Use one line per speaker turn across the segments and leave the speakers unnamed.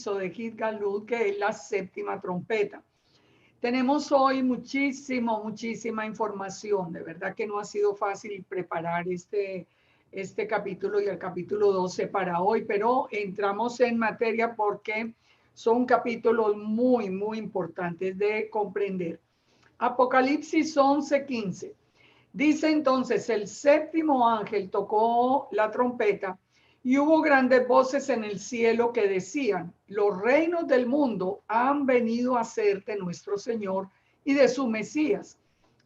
o de Gilgalud, que es la séptima trompeta. Tenemos hoy muchísima información. De verdad que no ha sido fácil preparar este capítulo y el capítulo 12 para hoy, pero entramos en materia porque son capítulos muy importantes de comprender. Apocalipsis 11:15. Dice entonces, el séptimo ángel tocó la trompeta y hubo grandes voces en el cielo que decían, los reinos del mundo han venido a ser de nuestro Señor y de su Mesías,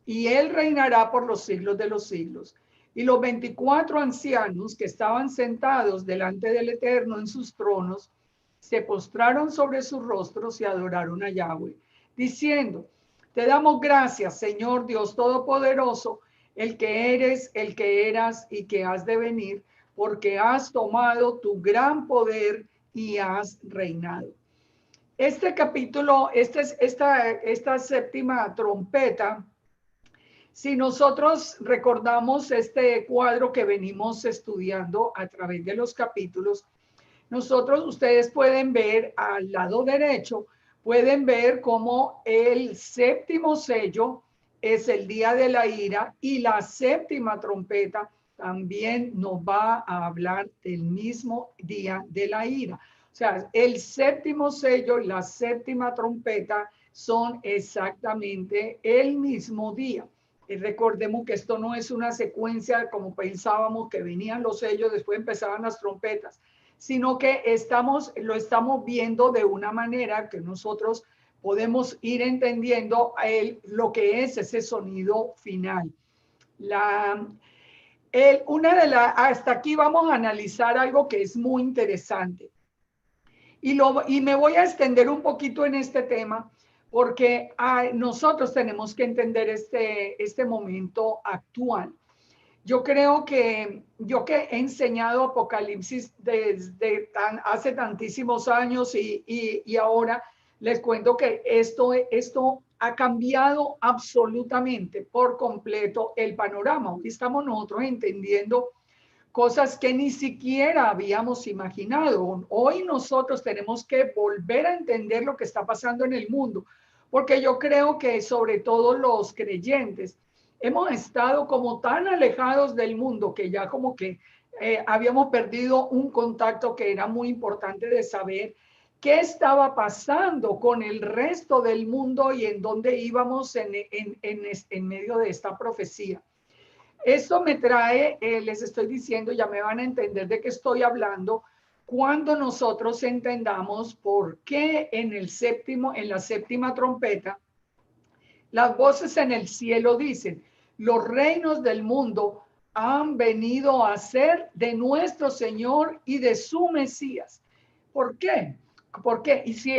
y él reinará por los siglos de los siglos. Y los 24 ancianos que estaban sentados delante del Eterno en sus tronos, se postraron sobre sus rostros y adoraron a Yahweh, diciendo, te damos gracias, Señor Dios Todopoderoso, el que eres, el que eras y que has de venir, porque has tomado tu gran poder y has reinado. Este capítulo, esta séptima trompeta, si nosotros recordamos este cuadro que venimos estudiando a través de los capítulos, ustedes pueden ver al lado derecho, pueden ver cómo el séptimo sello es el día de la ira y la séptima trompeta también nos va a hablar del mismo día de la ira. O sea, el séptimo sello y la séptima trompeta son exactamente el mismo día. Y recordemos que esto no es una secuencia como pensábamos, que venían los sellos, después empezaban las trompetas, sino que lo estamos viendo de una manera que nosotros podemos ir entendiendo lo que es ese sonido final. Hasta aquí vamos a analizar algo que es muy interesante. Y me voy a extender un poquito en este tema porque nosotros tenemos que entender este momento actual. Yo creo que yo que he enseñado Apocalipsis desde hace tantísimos años y ahora les cuento que esto ha cambiado absolutamente por completo el panorama. Hoy estamos nosotros entendiendo cosas que ni siquiera habíamos imaginado. Hoy nosotros tenemos que volver a entender lo que está pasando en el mundo, porque yo creo que sobre todo los creyentes hemos estado como tan alejados del mundo que ya como que habíamos perdido un contacto que era muy importante de saber qué estaba pasando con el resto del mundo y en dónde íbamos en medio de esta profecía. Esto me trae, les estoy diciendo, ya me van a entender de qué estoy hablando, cuando nosotros entendamos por qué en la séptima trompeta, las voces en el cielo dicen, los reinos del mundo han venido a ser de nuestro Señor y de su Mesías. ¿Por qué? ¿Por qué? Y si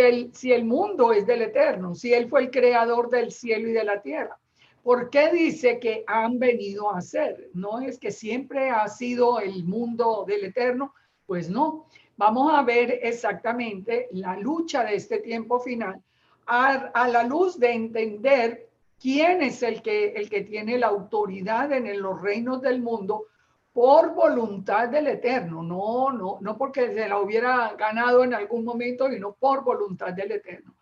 el mundo es del Eterno, si Él fue el creador del cielo y de la tierra, ¿por qué dice que han venido a ser? ¿No es que siempre ha sido el mundo del Eterno? Pues no. Vamos a ver exactamente la lucha de este tiempo final a la luz de entender quién es el que tiene la autoridad en los reinos del mundo por voluntad del Eterno, no porque se la hubiera ganado en algún momento, sino por voluntad del Eterno.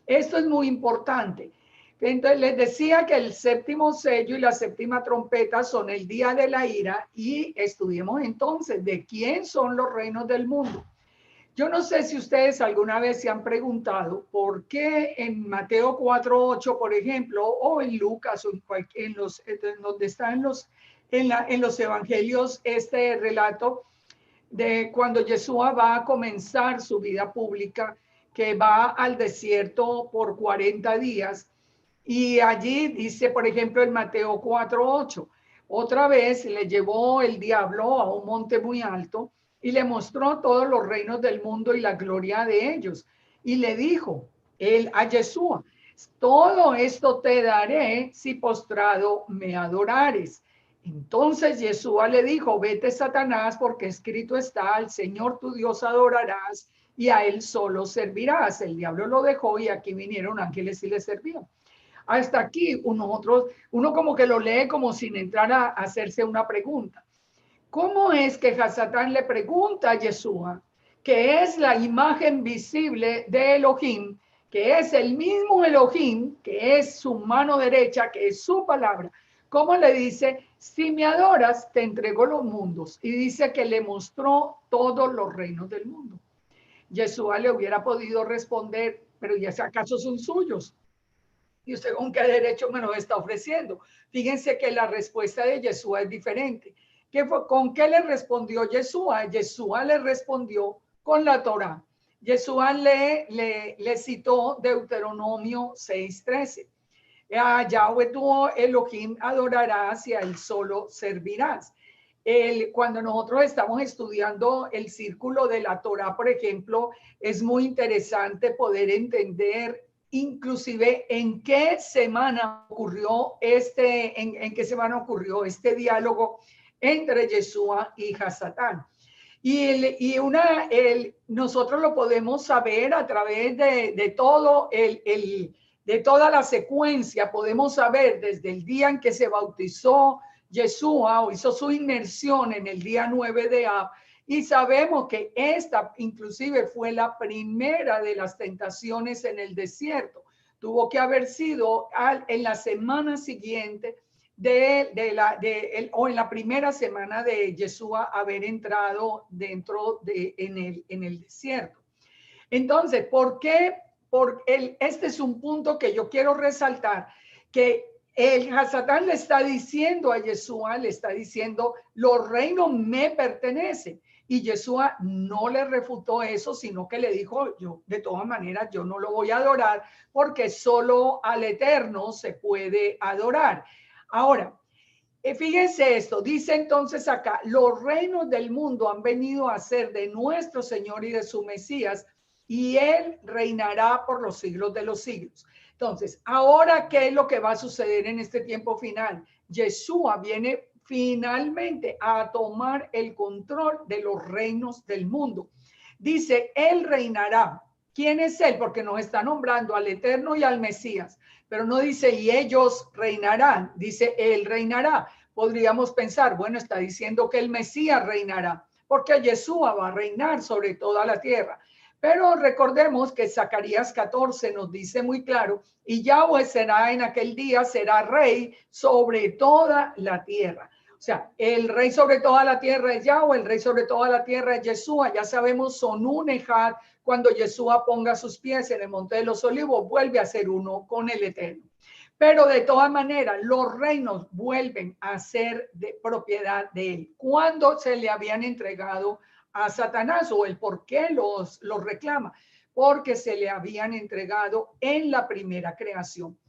Esto es muy importante. Entonces les decía que el séptimo sello y la séptima trompeta son el día de la ira y estudiemos entonces de quién son los reinos del mundo. Yo no sé si ustedes alguna vez se han preguntado por qué en Mateo 4:8, por ejemplo, o en Lucas, o donde están en los evangelios, este relato de cuando Yeshua va a comenzar su vida pública, que va al desierto por 40 días. Y allí dice, por ejemplo, en Mateo 4:8, otra vez le llevó el diablo a un monte muy alto y le mostró todos los reinos del mundo y la gloria de ellos. Y le dijo él a Yeshua, todo esto te daré si postrado me adorares. Entonces Yeshua le dijo, vete Satanás, porque escrito está, al Señor tu Dios adorarás y a él solo servirás. El diablo lo dejó y aquí vinieron ángeles y le servían. Hasta aquí uno como que lo lee como sin entrar a hacerse una pregunta. ¿Cómo es que Hasatán le pregunta a Yeshua que es la imagen visible de Elohim, que es el mismo Elohim, que es su mano derecha, que es su palabra. Como le dice, si me adoras, te entrego los mundos. Y dice que le mostró todos los reinos del mundo. Yeshua le hubiera podido responder, pero ¿y acaso son suyos? ¿Y usted con qué derecho me los está ofreciendo? Fíjense que la respuesta de Yeshua es diferente. ¿Con qué le respondió Yeshua? Yeshua le respondió con la Torá. Yeshua le citó Deuteronomio 6:13. A Yahweh tu Elohim adorarás y a él solo servirás. Cuando nosotros estamos estudiando el círculo de la Torá, por ejemplo, es muy interesante poder entender inclusive en qué semana ocurrió en qué semana ocurrió este diálogo entre Yeshua y Hasatán. Nosotros lo podemos saber a través de todo de toda la secuencia. Podemos saber desde el día en que se bautizó Yeshua o hizo su inmersión en el día 9 de Ab, y sabemos que esta inclusive fue la primera de las tentaciones en el desierto. Tuvo que haber sido en la semana siguiente o en la primera semana de Yeshua haber entrado en el desierto. Entonces, ¿por qué? Este es un punto que yo quiero resaltar, que el Hasatán le está diciendo a Yeshua, le está diciendo, los reinos me pertenecen. Y Yeshua no le refutó eso, sino que le dijo, yo de todas maneras, yo no lo voy a adorar porque solo al Eterno se puede adorar. Ahora, fíjense esto, dice entonces acá, los reinos del mundo han venido a ser de nuestro Señor y de su Mesías, y él reinará por los siglos de los siglos. Entonces, ahora, ¿qué es lo que va a suceder en este tiempo final? Yeshua viene finalmente a tomar el control de los reinos del mundo. Dice, él reinará. ¿Quién es él? Porque nos está nombrando al Eterno y al Mesías, pero no dice, y ellos reinarán, dice, él reinará. Podríamos pensar, bueno, está diciendo que el Mesías reinará, porque Yeshua va a reinar sobre toda la tierra. Pero recordemos que Zacarías 14 nos dice muy claro, y Yahweh será en aquel día, será rey sobre toda la tierra. O sea, el rey sobre toda la tierra es Yahweh, el rey sobre toda la tierra es Yeshua. Ya sabemos, son un ejad. Cuando Yeshua ponga sus pies en el monte de los olivos, vuelve a ser uno con el Eterno. Pero de todas maneras, los reinos vuelven a ser de propiedad de él. Cuando se le habían entregado a Satanás, o el por qué los reclama, porque se le habían entregado en la primera creación.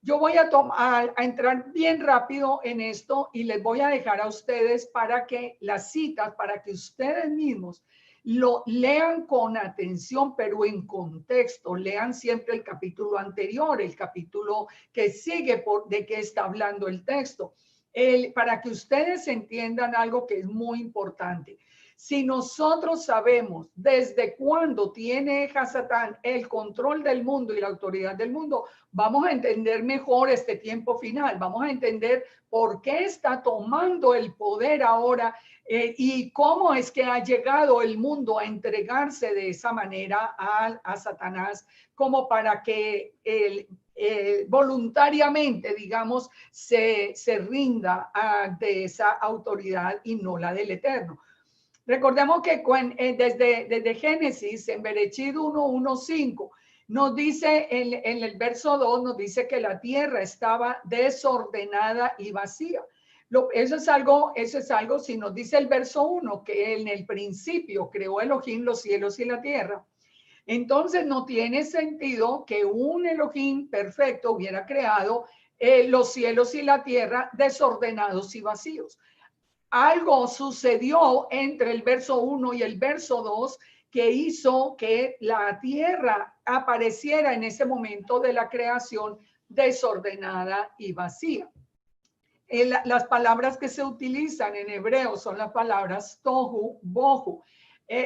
Yo voy a entrar bien rápido en esto y les voy a dejar a ustedes para que las citas, para que ustedes mismos lo lean con atención, pero en contexto. Lean siempre el capítulo anterior, el capítulo que sigue de qué está hablando el texto, para que ustedes entiendan algo que es muy importante. Si nosotros sabemos desde cuándo tiene Hasatán el control del mundo y la autoridad del mundo, vamos a entender mejor este tiempo final. Vamos a entender por qué está tomando el poder ahora y cómo es que ha llegado el mundo a entregarse de esa manera a Satanás, como para que voluntariamente, digamos, se rinda de esa autoridad y no la del Eterno. Recordemos que desde Génesis, en Berechid 1:1-5, nos dice en el verso 2, nos dice que la tierra estaba desordenada y vacía. Eso es algo, si nos dice el verso 1, que en el principio creó Elohim los cielos y la tierra, entonces no tiene sentido que un Elohim perfecto hubiera creado los cielos y la tierra desordenados y vacíos. Algo sucedió entre el verso 1 y el verso 2 que hizo que la tierra apareciera en ese momento de la creación desordenada y vacía. Las palabras que se utilizan en hebreo son las palabras tohu, bohu,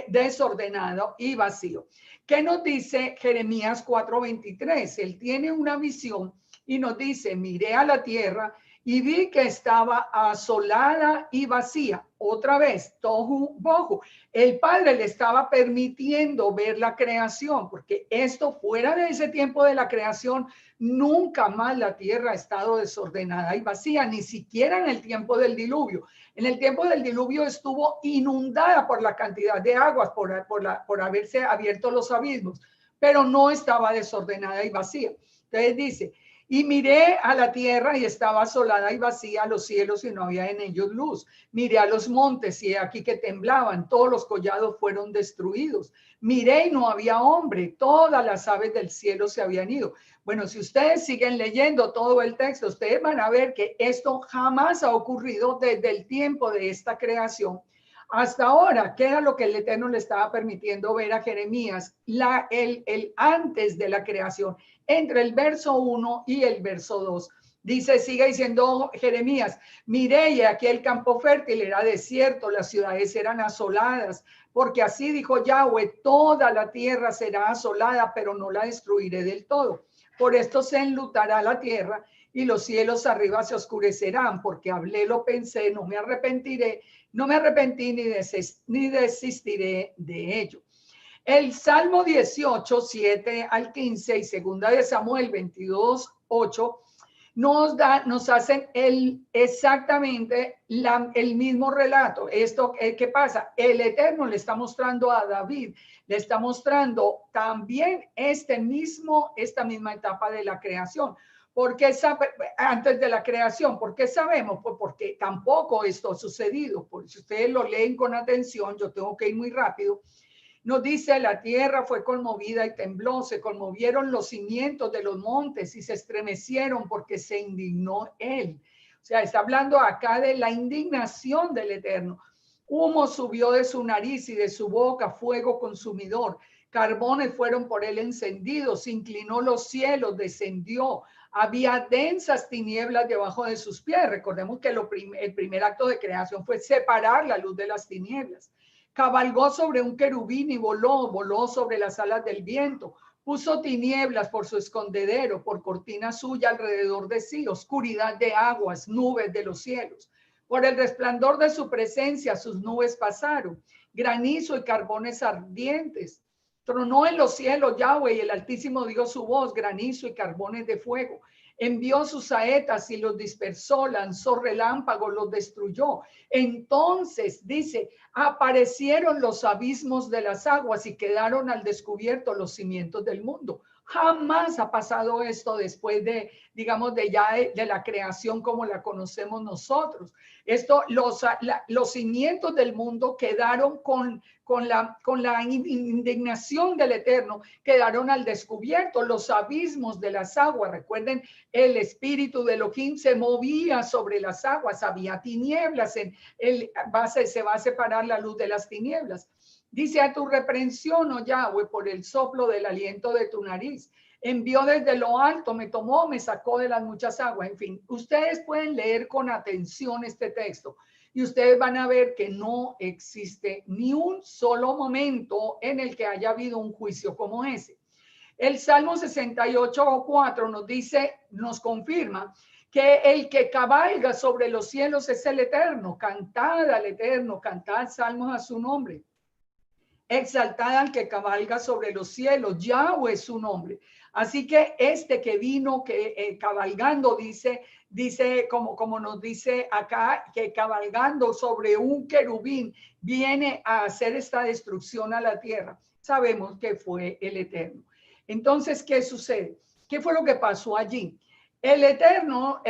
desordenado y vacío. ¿Qué nos dice Jeremías 4:23? Él tiene una visión y nos dice, miré a la tierra y vi que estaba asolada y vacía. Otra vez, tohu bohu. El Padre le estaba permitiendo ver la creación, porque esto fuera de ese tiempo de la creación, nunca más la tierra ha estado desordenada y vacía, ni siquiera en el tiempo del diluvio. En el tiempo del diluvio estuvo inundada por la cantidad de aguas, por haberse abierto los abismos, pero no estaba desordenada y vacía. Entonces dice, y miré a la tierra y estaba asolada y vacía, los cielos y no había en ellos luz. Miré a los montes y aquí que temblaban, todos los collados fueron destruidos. Miré y no había hombre, todas las aves del cielo se habían ido. Bueno, si ustedes siguen leyendo todo el texto, ustedes van a ver que esto jamás ha ocurrido desde el tiempo de esta creación hasta ahora. ¿Qué era lo que el Eterno le estaba permitiendo ver a Jeremías? El antes de la creación, entre el verso 1 y el verso 2. Dice, sigue diciendo Jeremías, miré y aquí el campo fértil era desierto, las ciudades eran asoladas, porque así dijo Yahweh, toda la tierra será asolada, pero no la destruiré del todo. Por esto se enlutará la tierra y los cielos arriba se oscurecerán, porque hablé, lo pensé, no me arrepentiré, no me arrepentí ni desistiré de ello. El Salmo 18, 7 al 15 y segunda de Samuel 22, 8 nos hacen exactamente el mismo relato. Esto, ¿qué pasa? El Eterno le está mostrando a David, le está mostrando también esta misma etapa de la creación. Porque antes de la creación, ¿por qué sabemos? Pues porque tampoco esto ha sucedido. Por si ustedes lo leen con atención, yo tengo que ir muy rápido. Nos dice, la tierra fue conmovida y tembló, se conmovieron los cimientos de los montes y se estremecieron porque se indignó él. O sea, está hablando acá de la indignación del Eterno. Humo subió de su nariz y de su boca, fuego consumidor. Carbones fueron por él encendidos, se inclinó los cielos, descendió. Había densas tinieblas debajo de sus pies. Recordemos que el primer acto de creación fue separar la luz de las tinieblas. Cabalgó sobre un querubín y voló sobre las alas del viento. Puso tinieblas por su escondedero, por cortina suya alrededor de sí, oscuridad de aguas, nubes de los cielos. Por el resplandor de su presencia sus nubes pasaron, granizo y carbones ardientes. Tronó en los cielos Yahweh y el Altísimo dio su voz, granizo y carbones de fuego. Envió sus saetas y los dispersó, lanzó relámpagos, los destruyó. Entonces, dice, aparecieron los abismos de las aguas y quedaron al descubierto los cimientos del mundo. Jamás ha pasado esto después de, digamos, de la creación como la conocemos nosotros. Esto, los cimientos del mundo quedaron con la indignación del Eterno, quedaron al descubierto. Los abismos de las aguas, recuerden, el espíritu de Elohim se movía sobre las aguas, había tinieblas, se va a separar la luz de las tinieblas. Dice, a tu reprensión, oh Yahweh, por el soplo del aliento de tu nariz. Envió desde lo alto, me tomó, me sacó de las muchas aguas. En fin, ustedes pueden leer con atención este texto y ustedes van a ver que no existe ni un solo momento en el que haya habido un juicio como ese. El Salmo 68:4 nos dice, nos confirma que el que cabalga sobre los cielos es el Eterno. Cantad al Eterno, cantad salmos a su nombre. Exaltada al que cabalga sobre los cielos, Yahweh es su nombre. Así que este que vino cabalgando, dice como nos dice acá, que cabalgando sobre un querubín viene a hacer esta destrucción a la tierra. Sabemos que fue el Eterno. Entonces, ¿qué sucede? ¿Qué fue lo que pasó allí? El Eterno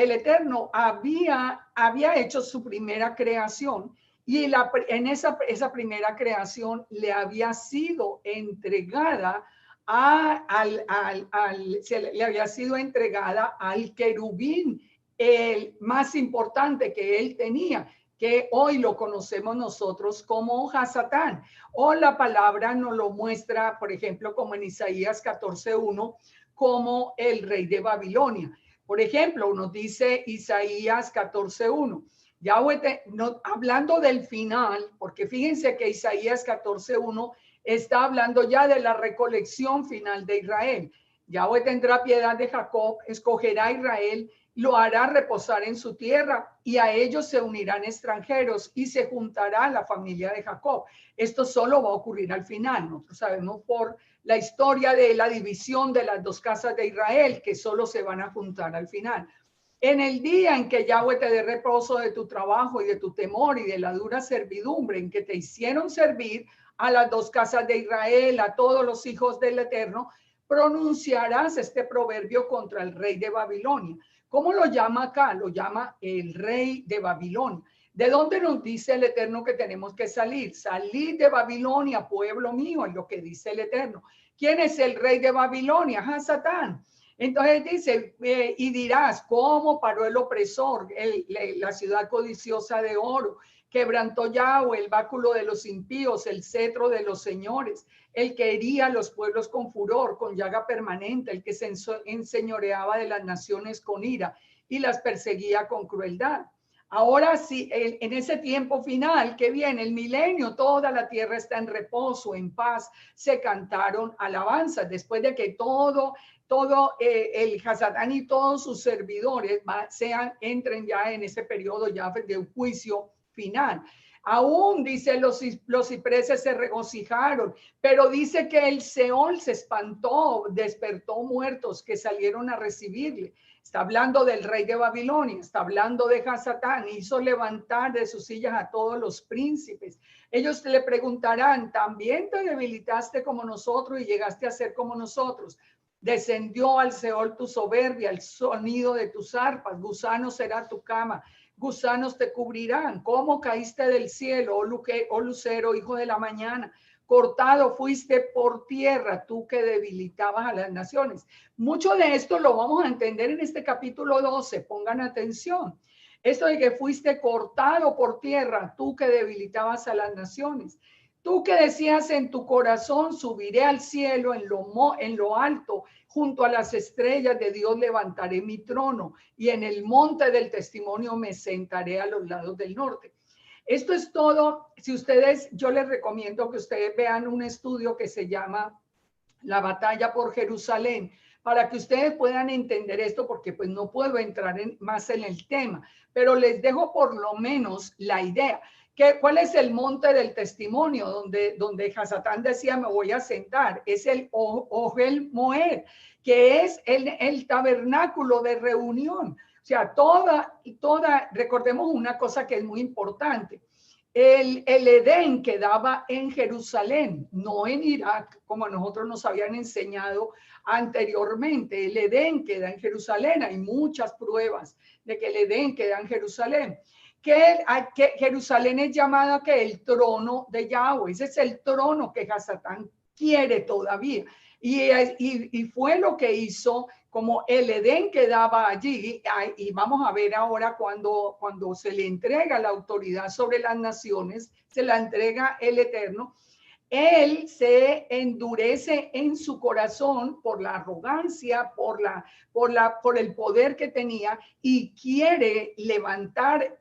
había hecho su primera creación. Y en esa primera creación le había sido entregada le había sido entregada al querubín, el más importante que él tenía, que hoy lo conocemos nosotros como Hasatán. O la palabra nos lo muestra, por ejemplo, como en Isaías 14:1, como el rey de Babilonia. Por ejemplo, nos dice Isaías 14:1. Yahweh, hablando del final, porque fíjense que Isaías 14:1 está hablando ya de la recolección final de Israel. Yahweh tendrá piedad de Jacob, escogerá a Israel lo hará reposar en su tierra y a ellos se unirán extranjeros y se juntará la familia de Jacob. Esto solo va a ocurrir al final. Nosotros sabemos por la historia de la división de las dos casas de Israel que solo se van a juntar al final. En el día en que Yahweh te dé reposo de tu trabajo y de tu temor y de la dura servidumbre en que te hicieron servir a las dos casas de Israel, a todos los hijos del Eterno, pronunciarás este proverbio contra el rey de Babilonia. ¿Cómo lo llama acá? Lo llama el rey de Babilonia. ¿De dónde nos dice el Eterno que tenemos que salir? Salir de Babilonia, pueblo mío, es lo que dice el Eterno. ¿Quién es el rey de Babilonia? Hasatán. Entonces dice, y dirás, ¿cómo paró el opresor, la ciudad codiciosa de oro? Quebrantó Yahweh el báculo de los impíos, el cetro de los señores, el que hería a los pueblos con furor, con llaga permanente, el que se enseñoreaba de las naciones con ira y las perseguía con crueldad. Ahora sí, en ese tiempo final que viene, el milenio, toda la tierra está en reposo, en paz, se cantaron alabanzas, después de que todo el Hasatán y todos sus servidores entren ya en ese periodo ya de un juicio final. Aún dice los cipreses se regocijaron, pero dice que el Seol se espantó, despertó muertos que salieron a recibirle. Está hablando del rey de Babilonia, está hablando de Hasatán, hizo levantar de sus sillas a todos los príncipes. Ellos le preguntarán, ¿también te debilitaste como nosotros y llegaste a ser como nosotros? Descendió al Seol tu soberbia, el sonido de tus arpas, gusano será tu cama, gusanos te cubrirán. ¿Cómo caíste del cielo, oh lucero, hijo de la mañana? Cortado fuiste por tierra, tú que debilitabas a las naciones. Mucho de esto lo vamos a entender en este capítulo 12, pongan atención. Esto de que fuiste cortado por tierra, tú que debilitabas a las naciones. Tú que decías en tu corazón, subiré al cielo en lo alto, junto a las estrellas de Dios levantaré mi trono y en el monte del testimonio me sentaré a los lados del norte. Esto es todo. Si ustedes, yo les recomiendo que ustedes vean un estudio que se llama La batalla por Jerusalén, para que ustedes puedan entender esto, porque pues no puedo entrar más en el tema, pero les dejo por lo menos la idea. ¿Cuál es el monte del testimonio donde Hasatán decía me voy a sentar? Es el Ohel Moed, que es el tabernáculo de reunión. O sea, recordemos una cosa que es muy importante. El Edén quedaba en Jerusalén, no en Irak, como a nosotros nos habían enseñado anteriormente. El Edén queda en Jerusalén. Hay muchas pruebas de que el Edén queda en Jerusalén. Que Jerusalén es llamada que el trono de Yahweh. Ese es el trono que Hasatán quiere todavía. Y fue lo que hizo, como el Edén quedaba allí, y vamos a ver ahora cuando se le entrega la autoridad sobre las naciones, se la entrega el Eterno, él se endurece en su corazón por la arrogancia, por el poder que tenía y quiere levantar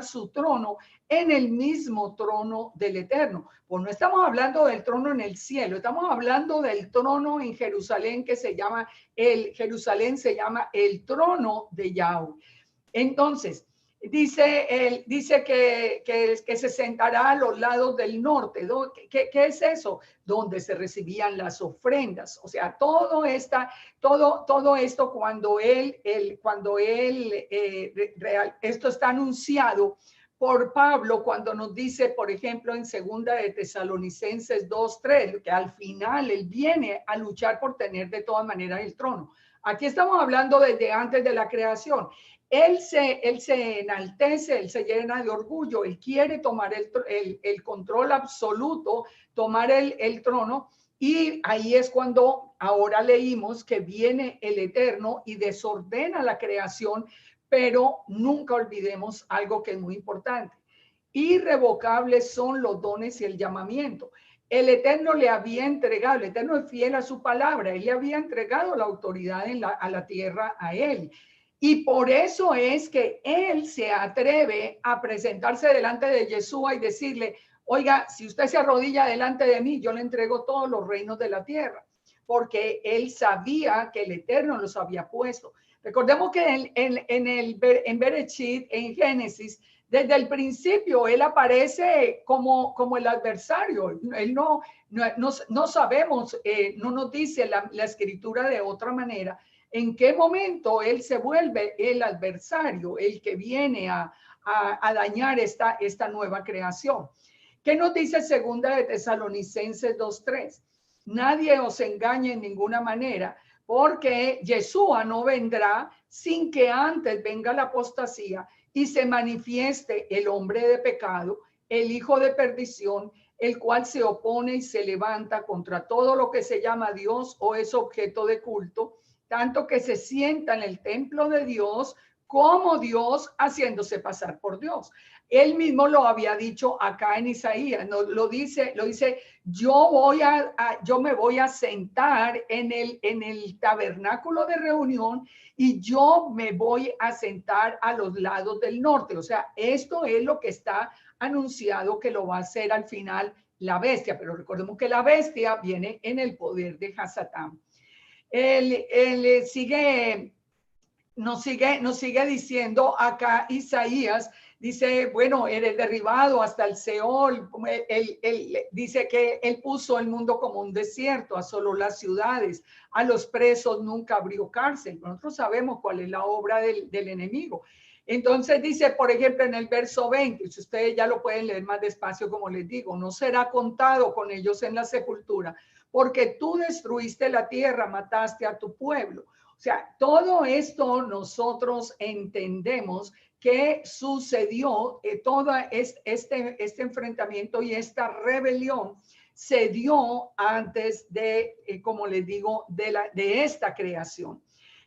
su trono en el mismo trono del Eterno. Pues no estamos hablando del trono en el cielo, estamos hablando del trono en Jerusalén que Jerusalén se llama el trono de Yahweh. Entonces, dice que se sentará a los lados del norte. ¿Qué es eso? Donde se recibían las ofrendas. O sea, todo esto esto está anunciado por Pablo cuando nos dice, por ejemplo, en segunda de Tesalonicenses 2:3, que al final él viene a luchar por tener de todas maneras el trono. Aquí estamos hablando desde antes de la creación. Él se enaltece, él se llena de orgullo, él quiere tomar el control absoluto, tomar el trono, y ahí es cuando ahora leímos que viene el Eterno y desordena la creación, pero nunca olvidemos algo que es muy importante. Irrevocables son los dones y el llamamiento. El Eterno le había entregado, el Eterno es fiel a su palabra, él le había entregado la autoridad a la tierra a él. Y por eso es que él se atreve a presentarse delante de Yeshua y decirle, oiga, si usted se arrodilla delante de mí, yo le entrego todos los reinos de la tierra, porque él sabía que el Eterno los había puesto. Recordemos que en Bereshit, en Génesis, desde el principio, él aparece como el adversario. Él no sabemos, no nos dice la escritura de otra manera, en qué momento él se vuelve el adversario, el que viene a dañar esta nueva creación. ¿Qué nos dice segunda de Tesalonicenses 2:3? Nadie os engañe en ninguna manera, porque Yeshua no vendrá sin que antes venga la apostasía y se manifieste el hombre de pecado, el hijo de perdición, el cual se opone y se levanta contra todo lo que se llama Dios o es objeto de culto, tanto que se sienta en el templo de Dios como Dios, haciéndose pasar por Dios. Él mismo lo había dicho acá en Isaías, no, lo dice, yo me voy a sentar en el tabernáculo de reunión y yo me voy a sentar a los lados del norte. O sea, esto es lo que está anunciado que lo va a hacer al final la bestia, pero recordemos que la bestia viene en el poder de Hasatán. Él nos sigue diciendo acá Isaías, dice, bueno, eres derribado hasta el Seol. Él dice que él puso el mundo como un desierto, asoló las ciudades, a los presos nunca abrió cárcel. Nosotros sabemos cuál es la obra del enemigo. Entonces dice, por ejemplo, en el verso 20, si ustedes ya lo pueden leer más despacio, como les digo, no será contado con ellos en la sepultura, porque tú destruiste la tierra, mataste a tu pueblo. O sea, todo esto nosotros entendemos que sucedió, todo este enfrentamiento y esta rebelión se dio antes de, como les digo, de esta creación.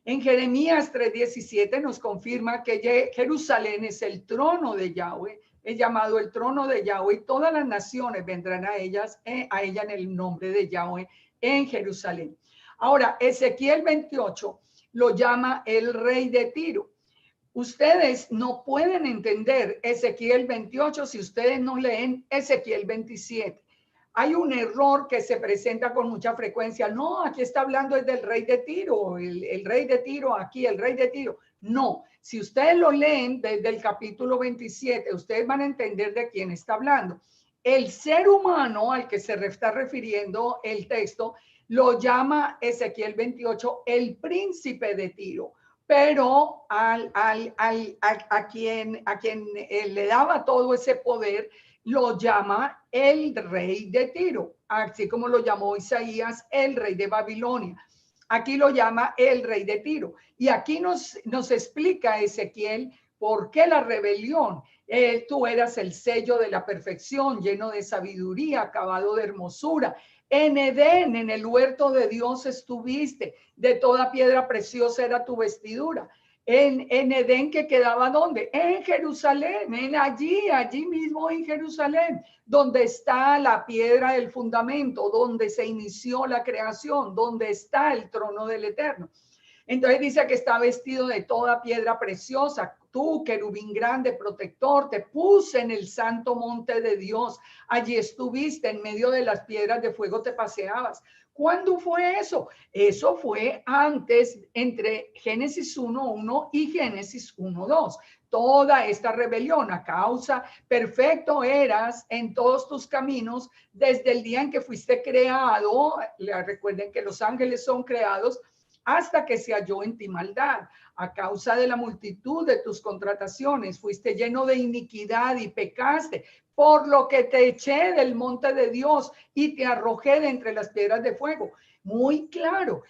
En Jeremías 3:17 nos confirma que Jerusalén es el trono de Yahweh, es llamado el trono de Yahweh, y todas las naciones vendrán a ella en el nombre de Yahweh en Jerusalén. Ahora, Ezequiel 28 lo llama el rey de Tiro. Ustedes no pueden entender Ezequiel 28 si ustedes no leen Ezequiel 27. Hay un error que se presenta con mucha frecuencia. No, aquí está hablando del rey de Tiro, el rey de Tiro, aquí el rey de Tiro. No, si ustedes lo leen desde el capítulo 27, ustedes van a entender de quién está hablando. El ser humano al que se está refiriendo el texto lo llama Ezequiel 28 el príncipe de Tiro, pero a quien le daba todo ese poder lo llama el rey de Tiro, así como lo llamó Isaías el rey de Babilonia. Aquí lo llama el rey de Tiro. Y aquí nos explica Ezequiel por qué la rebelión. Tú eras el sello de la perfección, lleno de sabiduría, acabado de hermosura. En Edén, en el huerto de Dios estuviste, de toda piedra preciosa era tu vestidura. En Edén, que quedaba ¿dónde? En Jerusalén, allí mismo en Jerusalén, donde está la piedra del fundamento, donde se inició la creación, donde está el trono del Eterno. Entonces dice que está vestido de toda piedra preciosa. Tú, querubín grande, protector, te puse en el santo monte de Dios. Allí estuviste, en medio de las piedras de fuego te paseabas. ¿Cuándo fue eso? Eso fue antes, entre Génesis 1:1 y Génesis 1:2. Toda esta rebelión a causa, perfecto eras en todos tus caminos desde el día en que fuiste creado. Recuerden que los ángeles son creados hasta que se halló en ti maldad. A causa de la multitud de tus contrataciones, fuiste lleno de iniquidad y pecaste, por lo que te eché del monte de Dios y te arrojé de entre las piedras de fuego. Muy claro,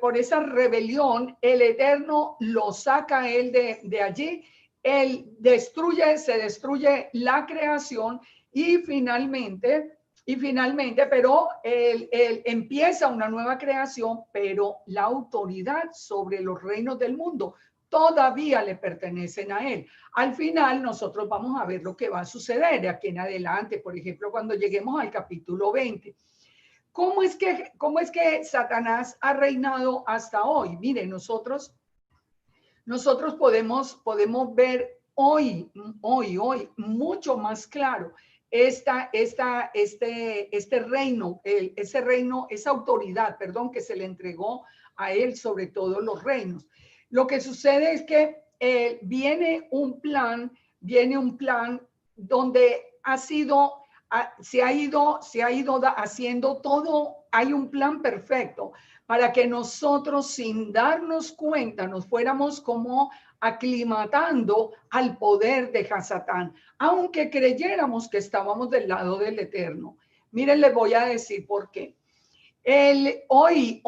por esa rebelión, el Eterno lo saca a él de allí. Él se destruye la creación y finalmente, pero él empieza una nueva creación, pero la autoridad sobre los reinos del mundo todavía le pertenecen a él. Al final nosotros vamos a ver lo que va a suceder de aquí en adelante, por ejemplo, cuando lleguemos al capítulo 20. ¿Cómo es que Satanás ha reinado hasta hoy? Mire, nosotros podemos ver hoy mucho más claro este reino, ese reino, esa autoridad, perdón, que se le entregó a él sobre todos los reinos. Lo que sucede es que viene un plan donde se ha ido haciendo todo, hay un plan perfecto para que nosotros sin darnos cuenta nos fuéramos como aclimatando al poder de Hasatán, aunque creyéramos que estábamos del lado del Eterno. Miren, les voy a decir por qué. Hoy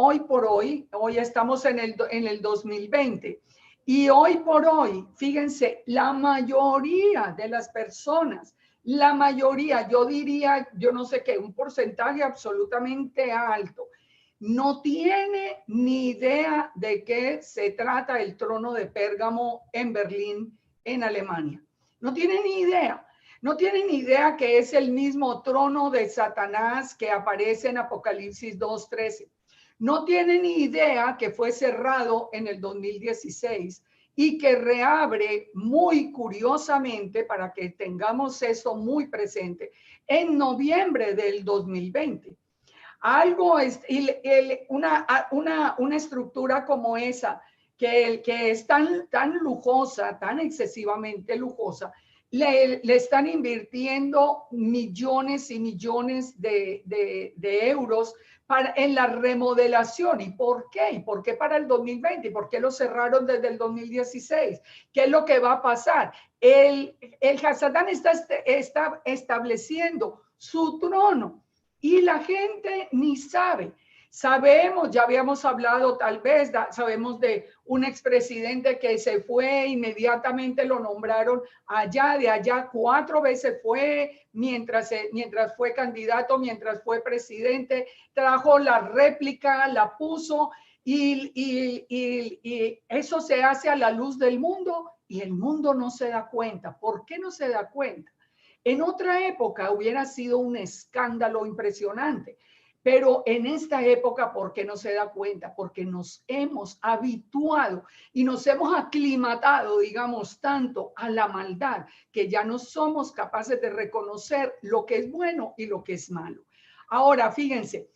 estamos en el 2020 y hoy por hoy, fíjense, la mayoría de las personas, la mayoría, yo diría, yo no sé qué, un porcentaje absolutamente alto, no tiene ni idea de qué se trata el trono de Pérgamo en Berlín, en Alemania. No tiene ni idea. No tienen ni idea que es el mismo trono de Satanás que aparece en Apocalipsis 2:13. No tienen ni idea que fue cerrado en el 2016 y que reabre muy curiosamente, para que tengamos eso muy presente, en noviembre del 2020. Algo es una estructura como esa, que es tan lujosa, tan excesivamente lujosa, le están invirtiendo millones y millones de euros en la remodelación. ¿Y por qué? ¿Y por qué para el 2020? ¿Y por qué lo cerraron desde el 2016? ¿Qué es lo que va a pasar? El Hasatán está estableciendo su trono y la gente ni sabe. Sabemos, ya habíamos hablado tal vez, sabemos de un expresidente que se fue, inmediatamente lo nombraron de allá 4 veces fue, mientras fue candidato, mientras fue presidente, trajo la réplica, la puso y eso se hace a la luz del mundo y el mundo no se da cuenta. ¿Por qué no se da cuenta? En otra época hubiera sido un escándalo impresionante, pero en esta época, ¿por qué no se da cuenta? Porque nos hemos habituado y nos hemos aclimatado, digamos, tanto a la maldad que ya no somos capaces de reconocer lo que es bueno y lo que es malo. Ahora, fíjense,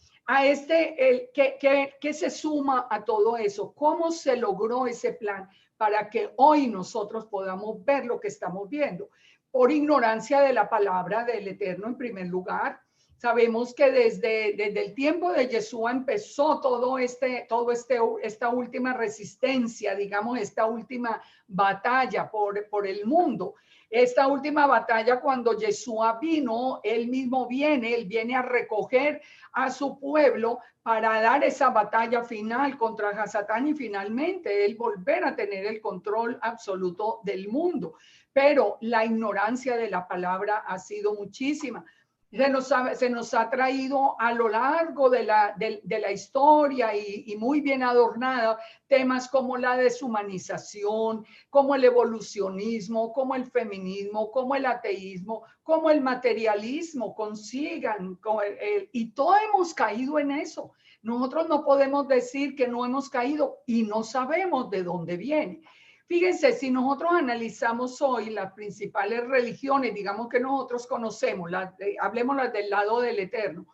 ¿qué se suma a todo eso? ¿Cómo se logró ese plan para que hoy nosotros podamos ver lo que estamos viendo? Por ignorancia de la palabra del Eterno en primer lugar. Sabemos que desde el tiempo de Yeshua empezó esta última resistencia, digamos, esta última batalla por el mundo. Esta última batalla, cuando Yeshua vino, él viene a recoger a su pueblo para dar esa batalla final contra Hasatán y finalmente él volver a tener el control absoluto del mundo. Pero la ignorancia de la palabra ha sido muchísima. Se nos ha traído a lo largo de la historia y muy bien adornada temas como la deshumanización, como el evolucionismo, como el feminismo, como el ateísmo, como el materialismo, y todos hemos caído en eso. Nosotros no podemos decir que no hemos caído y no sabemos de dónde viene. Fíjense, si nosotros analizamos hoy las principales religiones, digamos que nosotros conocemos, hablemos las del lado del Eterno.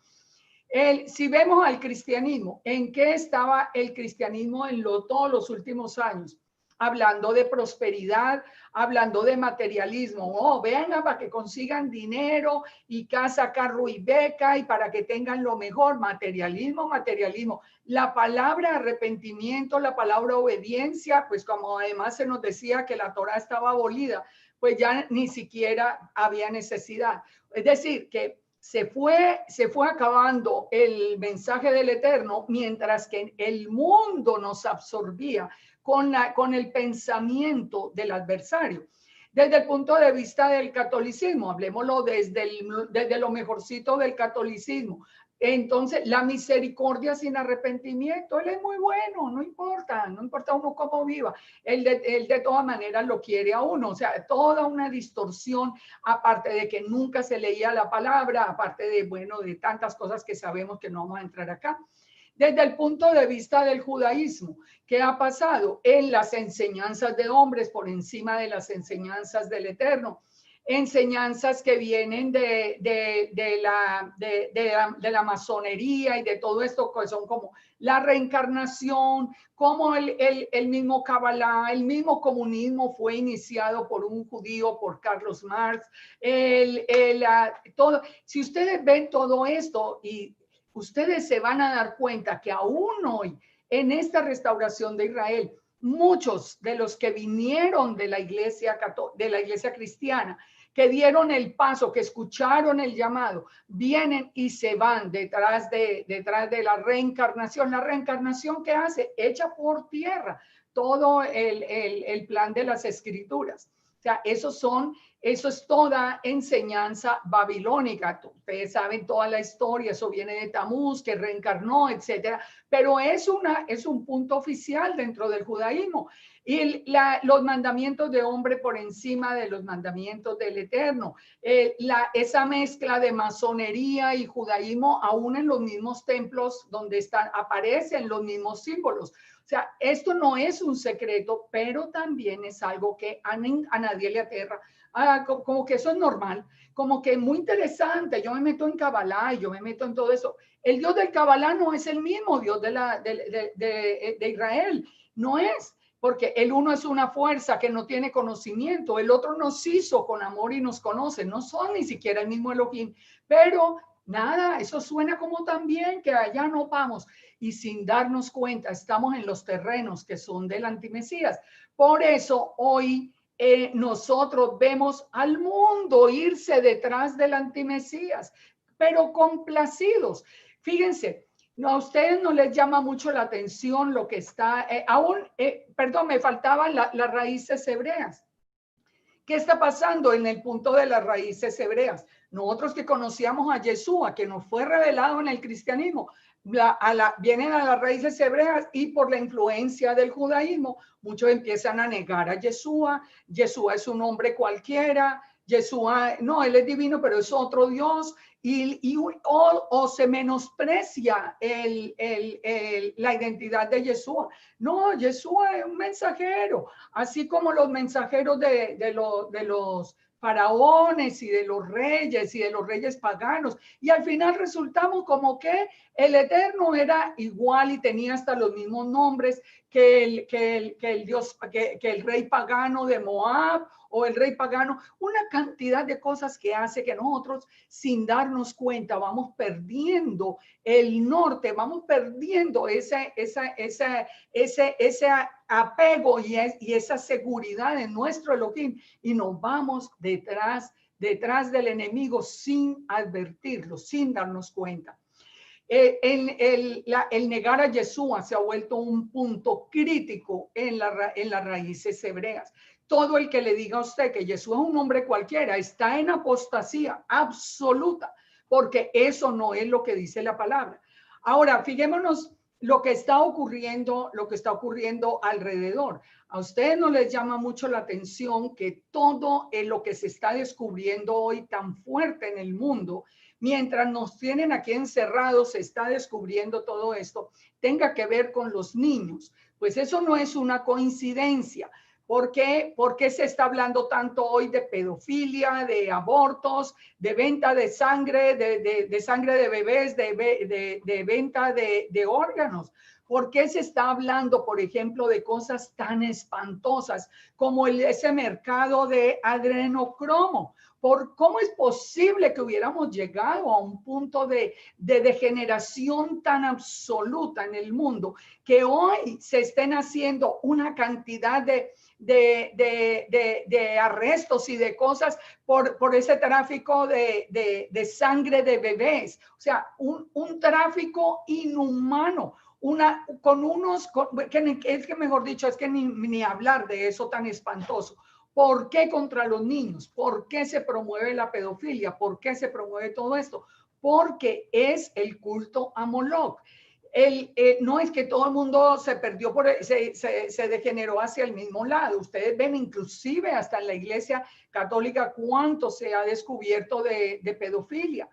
Si vemos al cristianismo, ¿en qué estaba el cristianismo en todos los últimos años? Hablando de prosperidad, hablando de materialismo. Vengan para que consigan dinero y casa, carro y beca y para que tengan lo mejor. Materialismo. La palabra arrepentimiento, la palabra obediencia, pues como además se nos decía que la Torá estaba abolida, pues ya ni siquiera había necesidad. Es decir, que se fue acabando el mensaje del Eterno mientras que el mundo nos absorbía con el pensamiento del adversario. Desde el punto de vista del catolicismo, hablemoslo desde lo mejorcito del catolicismo. Entonces, la misericordia sin arrepentimiento, él es muy bueno, no importa uno cómo viva, él de todas maneras lo quiere a uno, o sea, toda una distorsión, aparte de que nunca se leía la palabra, aparte de tantas cosas que sabemos que no vamos a entrar acá. Desde el punto de vista del judaísmo, ¿qué ha pasado? En las enseñanzas de hombres por encima de las enseñanzas del Eterno. enseñanzas que vienen de la masonería y de todo esto, que son como la reencarnación, como el mismo Kabbalah, el mismo comunismo fue iniciado por un judío, por Carlos Marx, todo. Si ustedes ven todo esto y ustedes se van a dar cuenta que aún hoy en esta restauración de Israel, muchos de los que vinieron de la iglesia cristiana, que dieron el paso, que escucharon el llamado, vienen y se van detrás de la reencarnación. La reencarnación que hace, echa por tierra todo el plan de las escrituras. O sea, eso es toda enseñanza babilónica. Ustedes saben toda la historia, eso viene de Tamuz, que reencarnó, etcétera. Pero es un punto oficial dentro del judaísmo. Y los mandamientos de hombre por encima de los mandamientos del Eterno. Esa mezcla de masonería y judaísmo, aún en los mismos templos donde aparecen los mismos símbolos. O sea, esto no es un secreto, pero también es algo que a nadie le aterra. Como que eso es normal, como que muy interesante. Yo me meto en Kabbalah y yo me meto en todo eso. El Dios del Kabbalah no es el mismo Dios de Israel, no es. Porque el uno es una fuerza que no tiene conocimiento, el otro nos hizo con amor y nos conoce, no son ni siquiera el mismo Elohim, pero nada, eso suena como también que allá no vamos y sin darnos cuenta estamos en los terrenos que son del antimesías. Por eso hoy nosotros vemos al mundo irse detrás del antimesías, pero complacidos. Fíjense, no, a ustedes no les llama mucho la atención lo que está, perdón, me faltaban las raíces hebreas. ¿Qué está pasando en el punto de las raíces hebreas? Nosotros que conocíamos a Yeshua, que nos fue revelado en el cristianismo, vienen a las raíces hebreas y por la influencia del judaísmo, muchos empiezan a negar a Yeshua. Yeshua es un hombre cualquiera. Yeshua, no, él es divino, pero es otro Dios. O se menosprecia la identidad de Yeshua. No, Yeshua es un mensajero, así como los mensajeros de los faraones y de los reyes paganos. Y al final resultamos como que el Eterno era igual y tenía hasta los mismos nombres que el rey pagano de Moab o el rey pagano, una cantidad de cosas que hace que nosotros sin darnos cuenta vamos perdiendo el norte, vamos perdiendo ese apego y esa seguridad en nuestro Elohim y nos vamos detrás del enemigo sin advertirlo, sin darnos cuenta. El negar a Yeshua se ha vuelto un punto crítico en las raíces hebreas. Todo el que le diga a usted que Yeshua es un hombre cualquiera está en apostasía absoluta, porque eso no es lo que dice la palabra. Ahora, fijémonos lo que está ocurriendo alrededor. A ustedes no les llama mucho la atención que todo lo que se está descubriendo hoy tan fuerte en el mundo, mientras nos tienen aquí encerrados, se está descubriendo todo esto, tenga que ver con los niños. Pues eso no es una coincidencia. ¿Por qué? ¿Por qué se está hablando tanto hoy de pedofilia, de abortos, de venta de sangre, de sangre de bebés, de venta de órganos? ¿Por qué se está hablando, por ejemplo, de cosas tan espantosas como ese mercado de adrenocromo? ¿Cómo es posible que hubiéramos llegado a un punto de degeneración tan absoluta en el mundo que hoy se estén haciendo una cantidad de arrestos y de cosas por ese tráfico de sangre de bebés? O sea, un tráfico inhumano. Es que mejor dicho, es que ni hablar de eso tan espantoso. ¿Por qué contra los niños? ¿Por qué se promueve la pedofilia? ¿Por qué se promueve todo esto? Porque es el culto a Moloch. No es que todo el mundo se perdió, se degeneró hacia el mismo lado. Ustedes ven inclusive hasta en la iglesia católica cuánto se ha descubierto de pedofilia.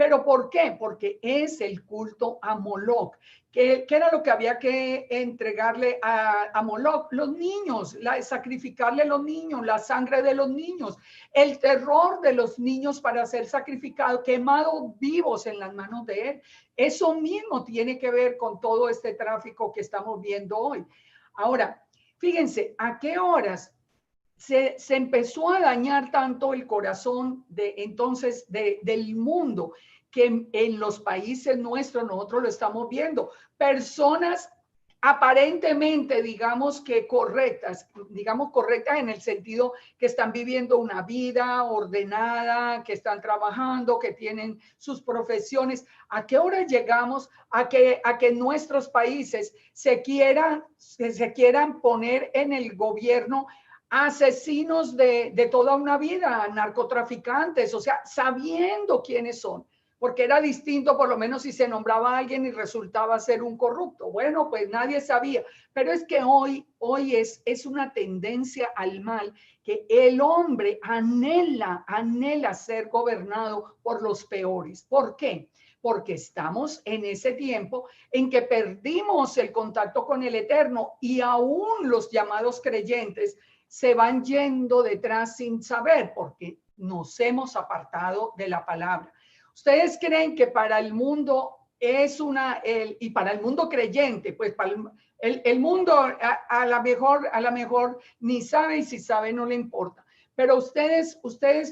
¿Pero por qué? Porque es el culto a Moloch. ¿Qué era lo que había que entregarle a Moloch? Los niños, sacrificarle a los niños, la sangre de los niños, el terror de los niños para ser sacrificados, quemados vivos en las manos de él. Eso mismo tiene que ver con todo este tráfico que estamos viendo hoy. Ahora, fíjense, ¿a qué horas se empezó a dañar tanto el corazón del mundo, que en los países nuestros nosotros lo estamos viendo? Personas aparentemente, digamos correctas en el sentido que están viviendo una vida ordenada, que están trabajando, que tienen sus profesiones. ¿A qué hora llegamos a que nuestros países se quieran poner en el gobierno asesinos de toda una vida, narcotraficantes, o sea, sabiendo quiénes son? Porque era distinto, por lo menos si se nombraba a alguien y resultaba ser un corrupto. Bueno, pues nadie sabía, pero es que hoy es una tendencia al mal, que el hombre anhela ser gobernado por los peores. ¿Por qué? Porque estamos en ese tiempo en que perdimos el contacto con el Eterno, y aún los llamados creyentes se van yendo detrás sin saber, porque nos hemos apartado de la palabra. ¿Ustedes creen que para el mundo y para el mundo creyente, pues para el mundo a la mejor ni sabe, y si sabe no le importa? Pero ustedes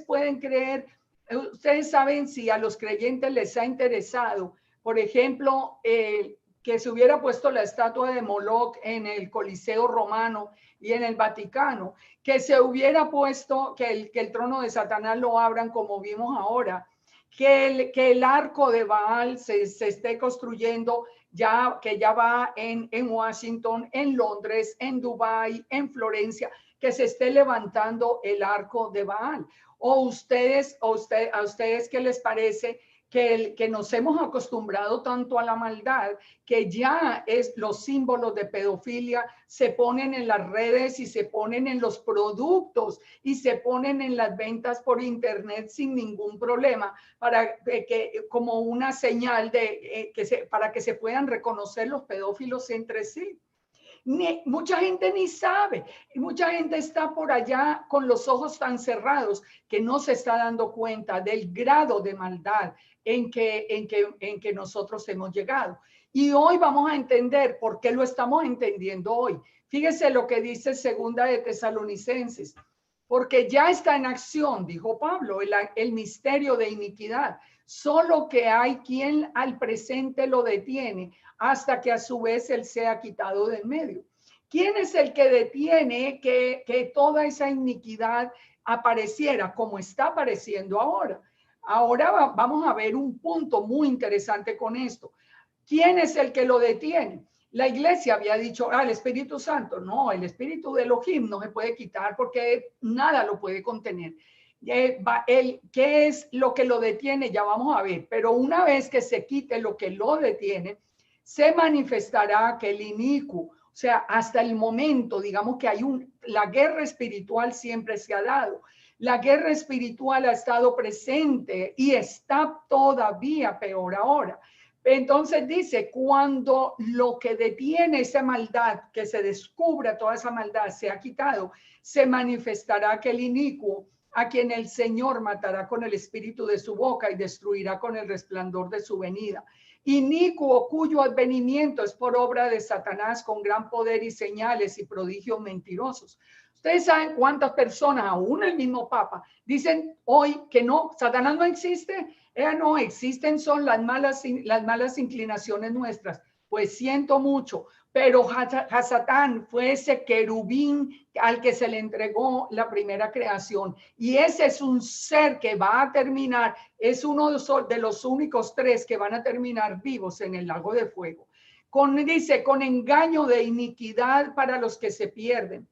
pueden creer, ustedes saben si a los creyentes les ha interesado, por ejemplo, que se hubiera puesto la estatua de Moloch en el Coliseo Romano y en el Vaticano, que se hubiera puesto, que el trono de Satanás lo abran como vimos ahora, que el arco de Baal se esté construyendo, que ya va en Washington, en Londres, en Dubái, en Florencia, que se esté levantando el arco de Baal. ¿O a ustedes qué les parece que nos hemos acostumbrado tanto a la maldad, que ya los símbolos de pedofilia se ponen en las redes y se ponen en los productos y se ponen en las ventas por internet sin ningún problema, como una señal para que se puedan reconocer los pedófilos entre sí? Mucha gente ni sabe, y mucha gente está por allá con los ojos tan cerrados que no se está dando cuenta del grado de maldad en que nosotros hemos llegado. Y hoy vamos a entender por qué lo estamos entendiendo hoy. Fíjese lo que dice Segunda de Tesalonicenses: porque ya está en acción, dijo Pablo, el misterio de iniquidad, solo que hay quien al presente lo detiene hasta que a su vez él sea quitado del medio. ¿Quién es el que detiene que toda esa iniquidad apareciera como está apareciendo ahora? Ahora vamos a ver un punto muy interesante con esto. ¿Quién es el que lo detiene? La iglesia había dicho, el Espíritu Santo. No, el Espíritu de Elohim no se puede quitar porque nada lo puede contener. ¿Qué es lo que lo detiene? Ya vamos a ver. Pero una vez que se quite lo que lo detiene, se manifestará aquel inicuo. O sea, hasta el momento, digamos que la guerra espiritual siempre se ha dado. La guerra espiritual ha estado presente y está todavía peor ahora. Entonces dice, cuando lo que detiene esa maldad, que se descubra toda esa maldad, se ha quitado, se manifestará aquel inicuo, a quien el Señor matará con el espíritu de su boca y destruirá con el resplandor de su venida. Inicuo, cuyo advenimiento es por obra de Satanás, con gran poder y señales y prodigios mentirosos. Ustedes saben cuántas personas, aún el mismo Papa, dicen hoy que no, Satanás no existe. No existen, son las malas inclinaciones nuestras. Pues siento mucho, pero Hasatán fue ese querubín al que se le entregó la primera creación, y ese es un ser que va a terminar, es uno de los únicos 3 que van a terminar vivos en el lago de fuego. Dice, con engaño de iniquidad para los que se pierden.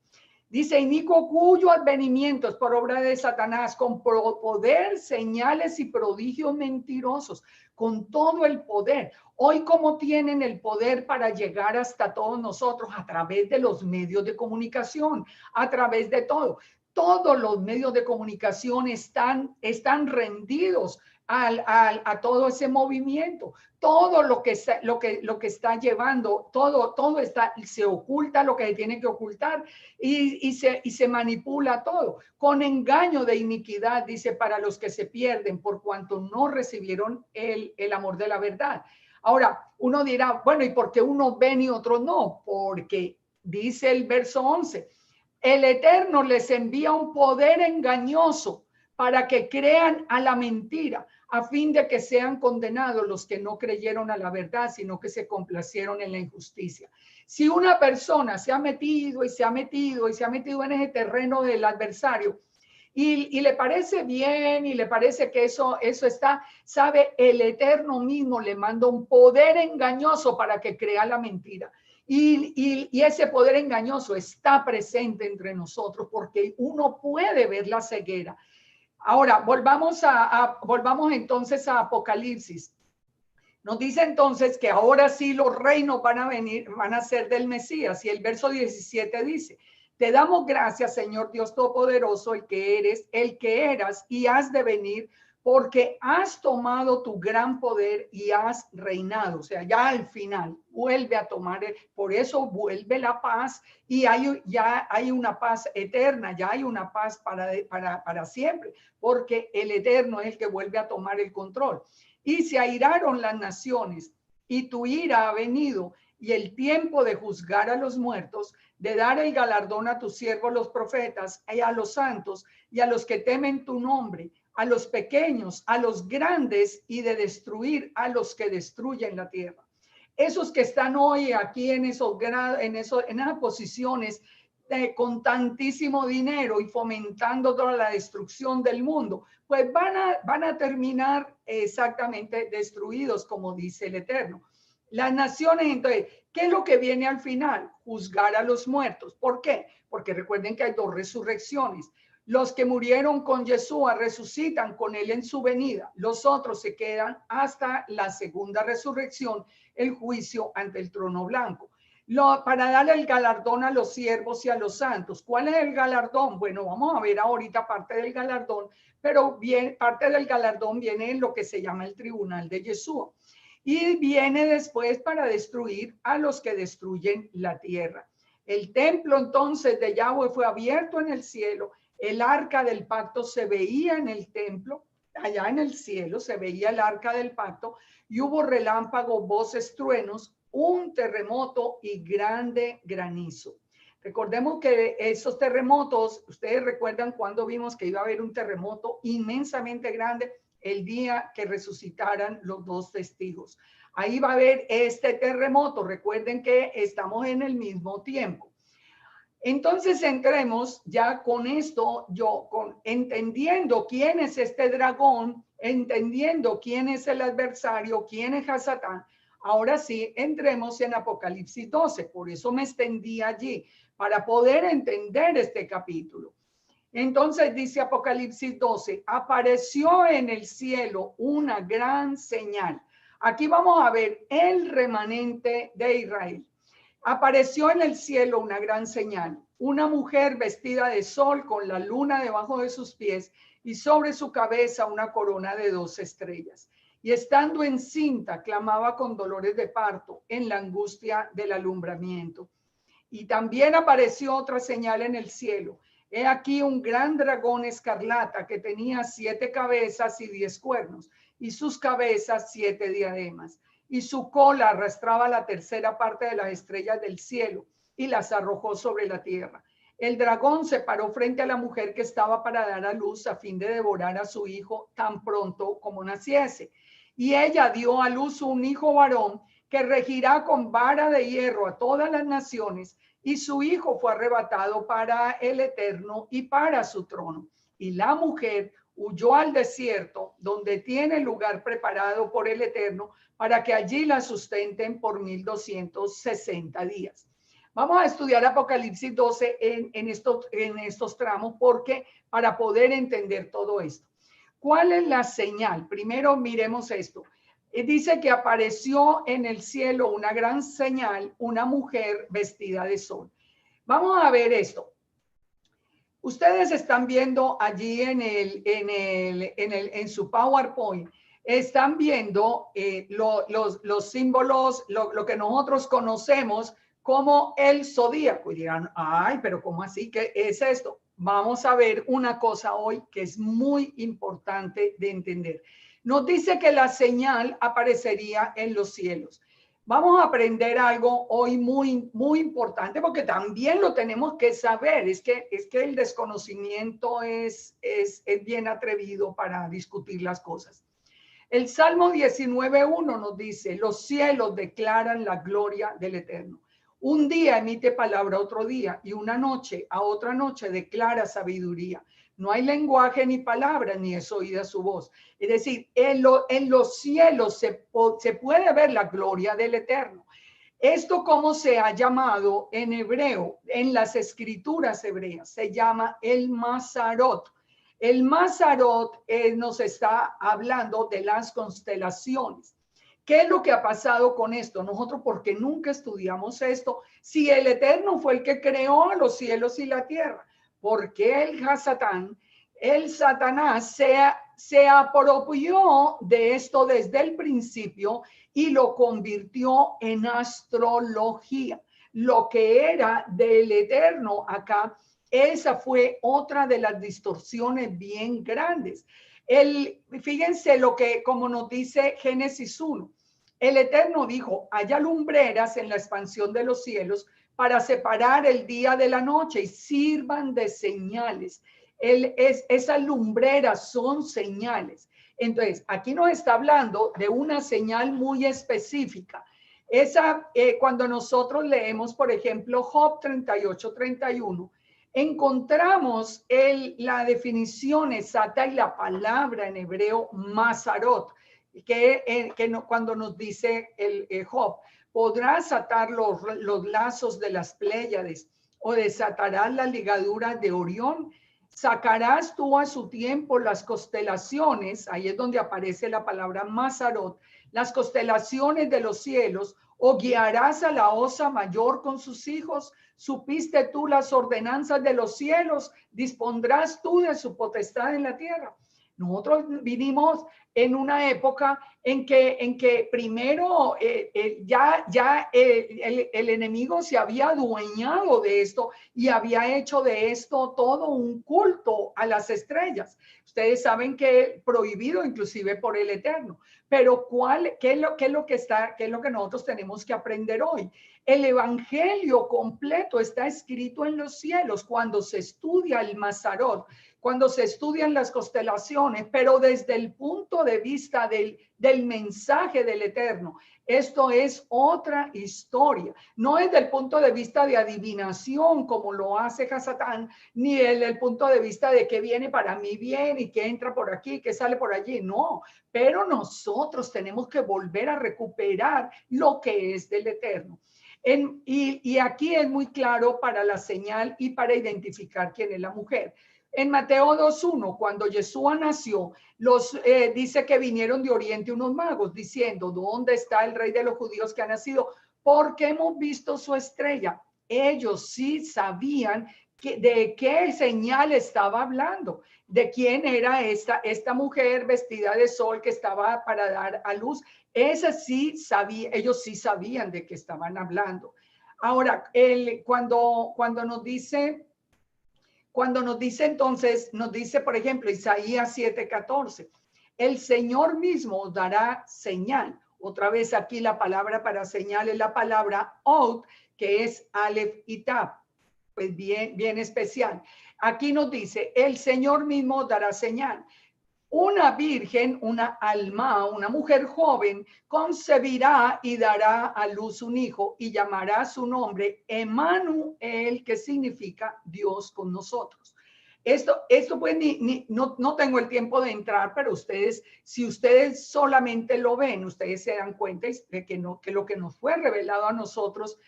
Dice, inicuo cuyo advenimiento es por obra de Satanás, con poder, señales y prodigios mentirosos, con todo el poder. Hoy, ¿cómo tienen el poder para llegar hasta todos nosotros? A través de los medios de comunicación, a través de todo. Todos los medios de comunicación están rendidos a todo ese movimiento. Todo lo que está llevando, todo está, se oculta lo que se tiene que ocultar y se manipula todo con engaño de iniquidad, dice, para los que se pierden por cuanto no recibieron el amor de la verdad. Ahora, uno dirá, bueno, ¿y por qué unos ven y otros no? Porque dice el verso 11, el Eterno les envía un poder engañoso para que crean a la mentira, a fin de que sean condenados los que no creyeron a la verdad, sino que se complacieron en la injusticia. Si una persona se ha metido y se ha metido y se ha metido en ese terreno del adversario y le parece bien y le parece que eso está, sabe, el Eterno mismo le manda un poder engañoso para que crea la mentira. Y ese poder engañoso está presente entre nosotros porque uno puede ver la ceguera. Ahora, volvamos entonces a Apocalipsis. Nos dice entonces que ahora sí los reinos van a ser del Mesías. Y el verso 17 dice, te damos gracias, Señor Dios Todopoderoso, el que eres, el que eras y has de venir, porque has tomado tu gran poder y has reinado. O sea, ya al final vuelve a tomar, por eso vuelve la paz y ya hay una paz eterna, ya hay una paz para siempre, porque el Eterno es el que vuelve a tomar el control. Y se airaron las naciones y tu ira ha venido y el tiempo de juzgar a los muertos, de dar el galardón a tus siervos los profetas y a los santos y a los que temen tu nombre, a los pequeños, a los grandes y de destruir a los que destruyen la tierra. Esos que están hoy aquí en esas posiciones con tantísimo dinero y fomentando toda la destrucción del mundo, pues van a terminar exactamente destruidos, como dice el Eterno. Las naciones, entonces, ¿qué es lo que viene al final? Juzgar a los muertos. ¿Por qué? Porque recuerden que hay dos resurrecciones. Los que murieron con Yeshua resucitan con él en su venida. Los otros se quedan hasta la segunda resurrección, el juicio ante el trono blanco. Para darle el galardón a los siervos y a los santos. ¿Cuál es el galardón? Bueno, vamos a ver ahorita parte del galardón, pero bien, parte del galardón viene en lo que se llama el tribunal de Yeshua. Y viene después para destruir a los que destruyen la tierra. El templo entonces de Yahweh fue abierto en el cielo. El arca del pacto se veía en el templo, allá en el cielo se veía el arca del pacto y hubo relámpagos, voces, truenos, un terremoto y grande granizo. Recordemos que esos terremotos, ustedes recuerdan cuando vimos que iba a haber un terremoto inmensamente grande el día que resucitaran los dos testigos. Ahí va a haber este terremoto. Recuerden que estamos en el mismo tiempo. Entonces entremos ya con esto, entendiendo quién es este dragón, entendiendo quién es el adversario, quién es Hasatán. Ahora sí, entremos en Apocalipsis 12. Por eso me extendí allí, para poder entender este capítulo. Entonces dice Apocalipsis 12, apareció en el cielo una gran señal. Aquí vamos a ver el remanente de Israel. Apareció en el cielo una gran señal, una mujer vestida de sol con la luna debajo de sus pies y sobre su cabeza una corona de 12 estrellas. Y estando encinta, clamaba con dolores de parto en la angustia del alumbramiento. Y también apareció otra señal en el cielo. He aquí un gran dragón escarlata que tenía 7 cabezas y 10 cuernos, y sus cabezas 7 diademas. Y su cola arrastraba la tercera parte de las estrellas del cielo y las arrojó sobre la tierra. El dragón se paró frente a la mujer que estaba para dar a luz a fin de devorar a su hijo tan pronto como naciese. Y ella dio a luz un hijo varón que regirá con vara de hierro a todas las naciones, y su hijo fue arrebatado para el Eterno y para su trono. Y la mujer huyó al desierto, donde tiene lugar preparado por el Eterno, para que allí la sustenten por 1260 días. Vamos a estudiar Apocalipsis 12 en estos tramos, porque para poder entender todo esto. ¿Cuál es la señal? Primero miremos esto. Dice que apareció en el cielo una gran señal, una mujer vestida de sol. Vamos a ver esto. Ustedes están viendo allí en su PowerPoint, están viendo los símbolos, lo que nosotros conocemos como el zodíaco. Y dirán, ay, pero ¿cómo así? ¿Qué es esto? Vamos a ver una cosa hoy que es muy importante de entender. Nos dice que la señal aparecería en los cielos. Vamos a aprender algo hoy muy, muy importante porque también lo tenemos que saber. Es que el desconocimiento es bien atrevido para discutir las cosas. El Salmo 19:1 nos dice, los cielos declaran la gloria del Eterno. Un día emite palabra a otro día y una noche a otra noche declara sabiduría. No hay lenguaje ni palabra, ni es oída su voz. Es decir, en los cielos se puede ver la gloria del Eterno. Esto, como se ha llamado en hebreo, en las escrituras hebreas, se llama el Mazarot. El Mazarot nos está hablando de las constelaciones. ¿Qué es lo que ha pasado con esto? Nosotros, porque nunca estudiamos esto, si el Eterno fue el que creó los cielos y la tierra, ¿por qué el Satanás se apropió de esto desde el principio y lo convirtió en astrología? Lo que era del Eterno acá, esa fue otra de las distorsiones bien grandes. Fíjense lo que, como nos dice Génesis 1, el Eterno dijo, haya lumbreras en la expansión de los cielos para separar el día de la noche y sirvan de señales. Esas lumbreras son señales. Entonces, aquí nos está hablando de una señal muy específica. Cuando nosotros leemos, por ejemplo, Job 38:31, encontramos la definición exacta y la palabra en hebreo Mazarot, cuando nos dice el Job, podrás atar los lazos de las Pléyades o desatarás las ligaduras de Orión. Sacarás tú a su tiempo las constelaciones, ahí es donde aparece la palabra Mazarot, las constelaciones de los cielos, o guiarás a la osa mayor con sus hijos. Supiste tú las ordenanzas de los cielos, dispondrás tú de su potestad en la tierra. Nosotros vivimos en una época en que primero el enemigo se había adueñado de esto y había hecho de esto todo un culto a las estrellas. Ustedes saben que prohibido inclusive por el Eterno. Pero ¿qué es lo que nosotros tenemos que aprender hoy? El evangelio completo está escrito en los cielos cuando se estudia el Mazarot, cuando se estudian las constelaciones, pero desde el punto de vista del mensaje del Eterno. Esto es otra historia. No es del punto de vista de adivinación como lo hace Hasatán, ni el punto de vista de que viene para mí bien y que entra por aquí, que sale por allí. No, pero nosotros tenemos que volver a recuperar lo que es del Eterno. Y aquí es muy claro para la señal y para identificar quién es la mujer. En Mateo 2:1, cuando Yeshua nació, dice que vinieron de Oriente unos magos diciendo, ¿dónde está el rey de los judíos que ha nacido? Porque hemos visto su estrella. Ellos sí sabían de qué señal estaba hablando, de quién era esta mujer vestida de sol que estaba para dar a luz. Esa sí sabía, ellos sí sabían de qué estaban hablando. Ahora, cuando nos dice entonces, nos dice, por ejemplo, Isaías 7:14, el Señor mismo dará señal. Otra vez aquí la palabra para señal es la palabra Od, que es Aleph y Tab, pues bien especial. Aquí nos dice, el Señor mismo dará señal. Una virgen, una alma, una mujer joven, concebirá y dará a luz un hijo y llamará su nombre Emmanuel, que significa Dios con nosotros. Esto pues no tengo el tiempo de entrar, pero si ustedes solamente lo ven, ustedes se dan cuenta de que lo que nos fue revelado a nosotros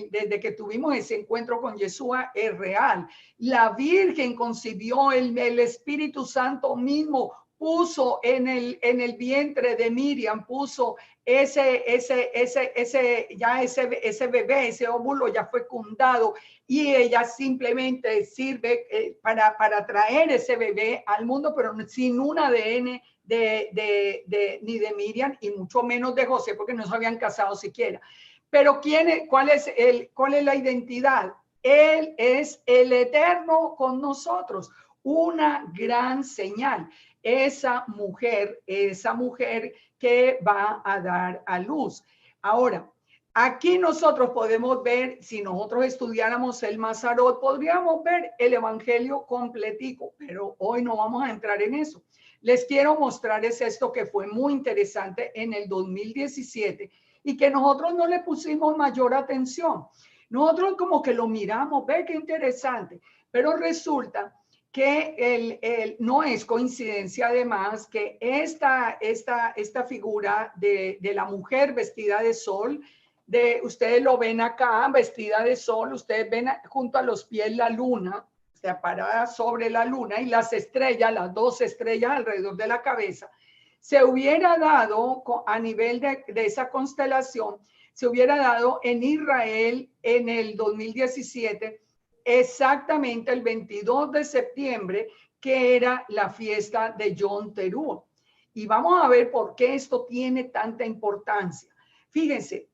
desde que tuvimos ese encuentro con Yeshua es real. La Virgen concibió el Espíritu Santo mismo puso en el vientre de Miriam, puso ese bebé, ese óvulo ya fue fecundado y ella simplemente sirve para traer ese bebé al mundo, pero sin un ADN ni de Miriam y mucho menos de José, porque no se habían casado siquiera. Pero cuál es la identidad? Él es el Eterno con nosotros, una gran señal. Esa mujer que va a dar a luz. Ahora, aquí nosotros podemos ver, si nosotros estudiáramos el Mazarot, podríamos ver el evangelio completico, pero hoy no vamos a entrar en eso. Les quiero mostrar esto que fue muy interesante en el 2017 y que nosotros no le pusimos mayor atención. Nosotros como que lo miramos, ve qué interesante, pero resulta que no es coincidencia además que esta figura de la mujer vestida de sol, ustedes lo ven acá, vestida de sol, ustedes ven junto a los pies la luna, o sea, parada sobre la luna y las estrellas, las dos estrellas alrededor de la cabeza. Se hubiera dado a nivel de esa constelación, se hubiera dado en Israel en el 2017, exactamente el 22 de septiembre, que era la fiesta de Yom Teruah. Y vamos a ver por qué esto tiene tanta importancia. Fíjense,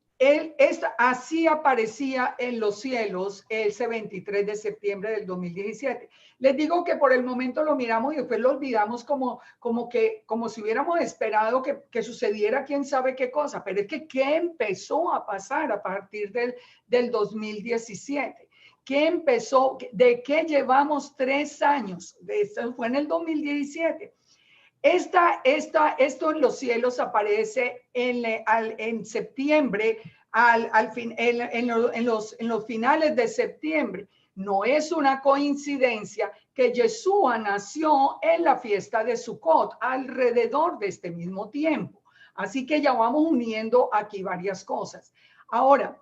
así aparecía en los cielos ese 23 de septiembre del 2017. Les digo que por el momento lo miramos y después lo olvidamos como si hubiéramos esperado que sucediera quién sabe qué cosa, pero es que ¿qué empezó a pasar a partir del 2017? ¿Qué empezó? ¿De qué llevamos 3 años? Esto fue en el 2017. Esto en los cielos aparece en septiembre, en los finales de septiembre. No es una coincidencia que Yeshua nació en la fiesta de Sukkot alrededor de este mismo tiempo. Así que ya vamos uniendo aquí varias cosas. Ahora,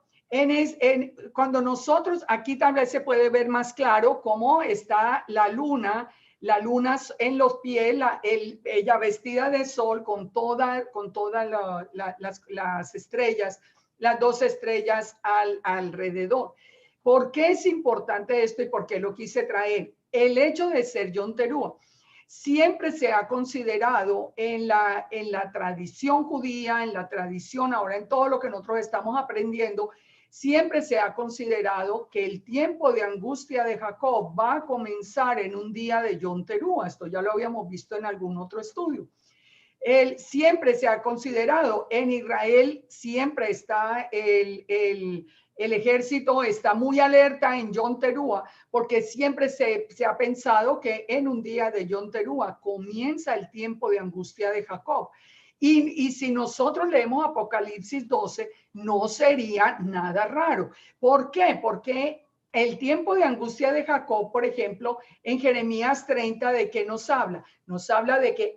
cuando nosotros, aquí tal vez se puede ver más claro cómo está la luna en los pies, ella vestida de sol con todas las estrellas, las dos estrellas alrededor. ¿Por qué es importante esto y por qué lo quise traer? El hecho de ser Yom Teruah siempre se ha considerado en la tradición judía, en la tradición, ahora en todo lo que nosotros estamos aprendiendo, siempre se ha considerado que el tiempo de angustia de Jacob va a comenzar en un día de Yom Teruah. Esto ya lo habíamos visto en algún otro estudio. Siempre se ha considerado, en Israel siempre está el ejército está muy alerta en Yom Teruah, porque siempre se ha pensado que en un día de Yom Teruah comienza el tiempo de angustia de Jacob. Y si nosotros leemos Apocalipsis 12, no sería nada raro. ¿Por qué? Porque el tiempo de angustia de Jacob, por ejemplo, en Jeremías 30, ¿de qué nos habla? Nos habla de que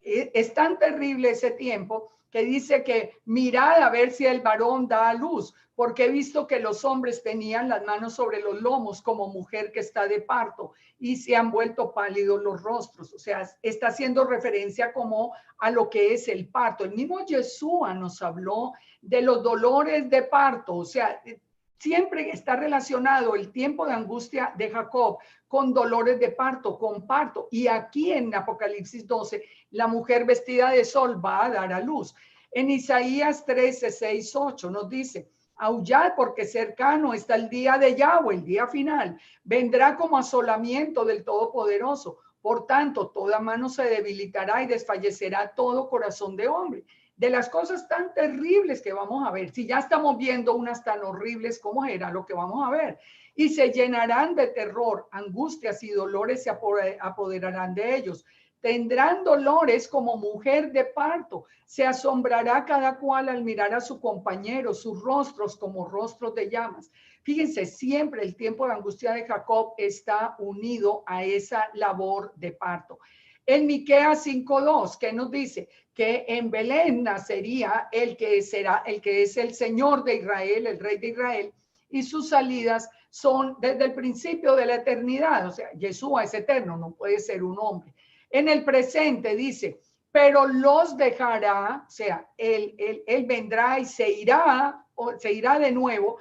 es tan terrible ese tiempo que dice que mirad a ver si el varón da a luz, porque he visto que los hombres tenían las manos sobre los lomos como mujer que está de parto y se han vuelto pálidos los rostros. O sea, está haciendo referencia como a lo que es el parto. El mismo Yeshua nos habló de los dolores de parto. O sea, siempre está relacionado el tiempo de angustia de Jacob con dolores de parto, con parto. Y aquí en Apocalipsis 12, la mujer vestida de sol va a dar a luz. En Isaías 13, 6, 8 nos dice: aullad porque cercano está el día de Yahweh, el día final. Vendrá como asolamiento del Todopoderoso. Por tanto, toda mano se debilitará y desfallecerá todo corazón de hombre. De las cosas tan terribles que vamos a ver, si ya estamos viendo unas tan horribles, ¿cómo era lo que vamos a ver? Y se llenarán de terror, angustias y dolores se apoderarán de ellos. Tendrán dolores como mujer de parto. Se asombrará cada cual al mirar a su compañero, sus rostros como rostros de llamas. Fíjense, siempre el tiempo de angustia de Jacob está unido a esa labor de parto. En Miqueas 5:2, ¿qué nos dice? Que en Belén nacería el que es el Señor de Israel, el Rey de Israel, y sus salidas son desde el principio de la eternidad. O sea, Yeshua es eterno, no puede ser un hombre. En el presente dice, pero los dejará, o sea, él vendrá y se irá, o se irá de nuevo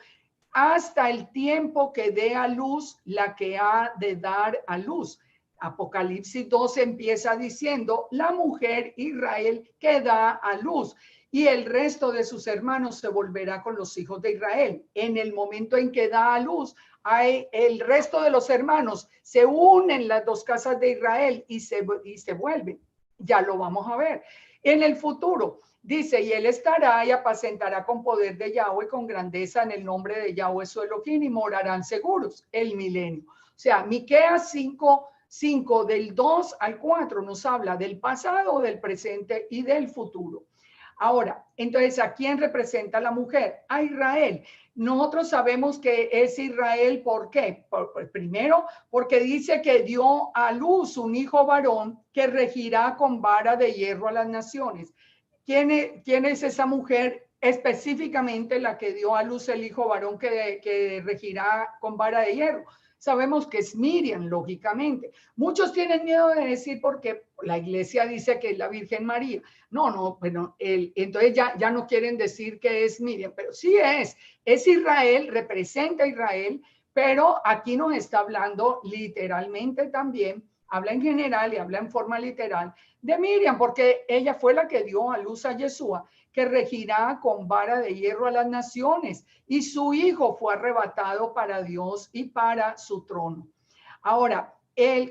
hasta el tiempo que dé a luz la que ha de dar a luz. Apocalipsis 12 empieza diciendo, la mujer Israel que da a luz y el resto de sus hermanos se volverá con los hijos de Israel. En el momento en que da a luz, el resto de los hermanos se unen las dos casas de Israel y se vuelven. Ya lo vamos a ver. En el futuro, dice, y él estará y apacentará con poder de Yahweh, con grandeza en el nombre de Yahweh su Elohim, y morarán seguros el milenio. O sea, Miqueas 5 del 2 al 4 nos habla del pasado, del presente y del futuro. Ahora, entonces, ¿a quién representa la mujer? A Israel. Nosotros sabemos que es Israel, ¿por qué? Primero, porque dice que dio a luz un hijo varón que regirá con vara de hierro a las naciones. ¿Quién es esa mujer? Específicamente la que dio a luz el hijo varón que regirá con vara de hierro. Sabemos que es Miriam, lógicamente. Muchos tienen miedo de decir porque la iglesia dice que es la Virgen María. No, bueno, entonces ya no quieren decir que es Miriam, pero sí es Israel, representa a Israel, pero aquí nos está hablando literalmente también, habla en general y habla en forma literal de Miriam, porque ella fue la que dio a luz a Yeshua, que regirá con vara de hierro a las naciones, y su hijo fue arrebatado para Dios y para su trono. Ahora,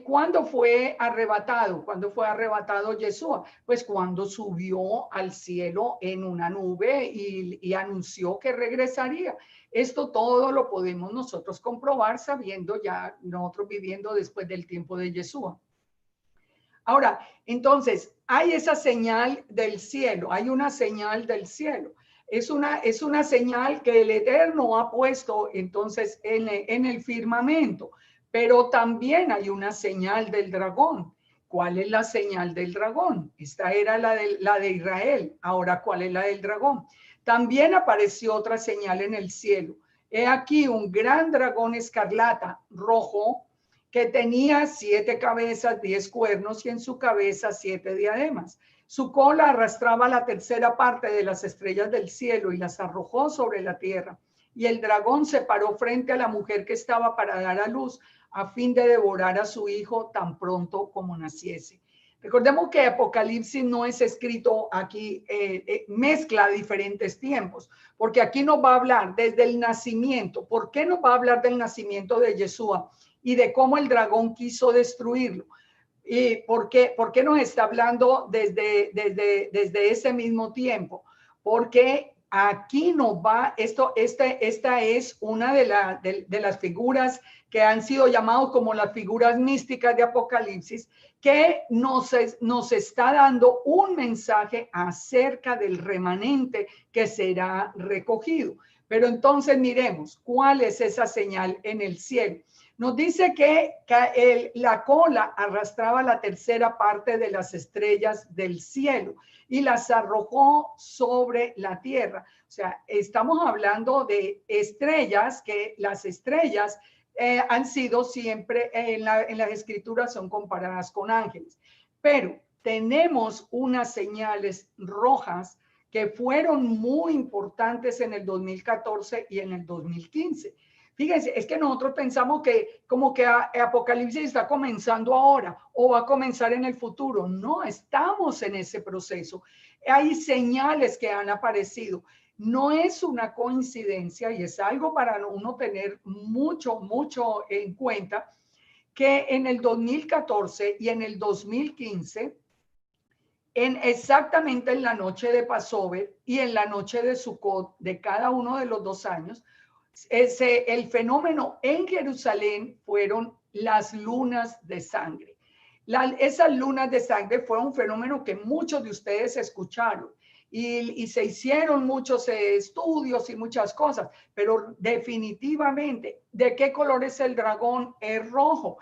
¿cuándo fue arrebatado? ¿Cuándo fue arrebatado Yeshua? Pues cuando subió al cielo en una nube y anunció que regresaría. Esto todo lo podemos nosotros comprobar sabiendo ya nosotros viviendo después del tiempo de Yeshua. Ahora, entonces, hay esa señal del cielo, hay una señal del cielo. Es una señal que el Eterno ha puesto entonces en el firmamento, pero también hay una señal del dragón. ¿Cuál es la señal del dragón? Esta era la de Israel. Ahora, ¿cuál es la del dragón? También apareció otra señal en el cielo. He aquí un gran dragón escarlata rojo, que tenía 7 cabezas, 10 cuernos y en su cabeza 7 diademas. Su cola arrastraba la tercera parte de las estrellas del cielo y las arrojó sobre la tierra. Y el dragón se paró frente a la mujer que estaba para dar a luz, a fin de devorar a su hijo tan pronto como naciese. Recordemos que Apocalipsis no es escrito aquí, mezcla diferentes tiempos, porque aquí nos va a hablar desde el nacimiento. ¿Por qué nos va a hablar del nacimiento de Yeshua y de cómo el dragón quiso destruirlo? ¿Y por qué nos está hablando desde ese mismo tiempo? Porque aquí nos va, esta es una de las figuras que han sido llamadas como las figuras místicas de Apocalipsis, que nos está dando un mensaje acerca del remanente que será recogido. Pero entonces miremos, ¿cuál es esa señal en el cielo? Nos dice que la cola arrastraba la tercera parte de las estrellas del cielo y las arrojó sobre la tierra. O sea, estamos hablando de estrellas, que las estrellas han sido siempre en las escrituras son comparadas con ángeles. Pero tenemos unas señales rojas que fueron muy importantes en el 2014 y en el 2015. Fíjense, es que nosotros pensamos que como que Apocalipsis está comenzando ahora o va a comenzar en el futuro. No, estamos en ese proceso. Hay señales que han aparecido. No es una coincidencia y es algo para uno tener mucho en cuenta que en el 2014 y en el 2015, exactamente en la noche de Passover y en la noche de Sukkot de cada uno de los 2 años, el fenómeno en Jerusalén fueron las lunas de sangre. Esas lunas de sangre fue un fenómeno que muchos de ustedes escucharon y se hicieron muchos estudios y muchas cosas, pero definitivamente, ¿de qué color es el dragón? Es rojo.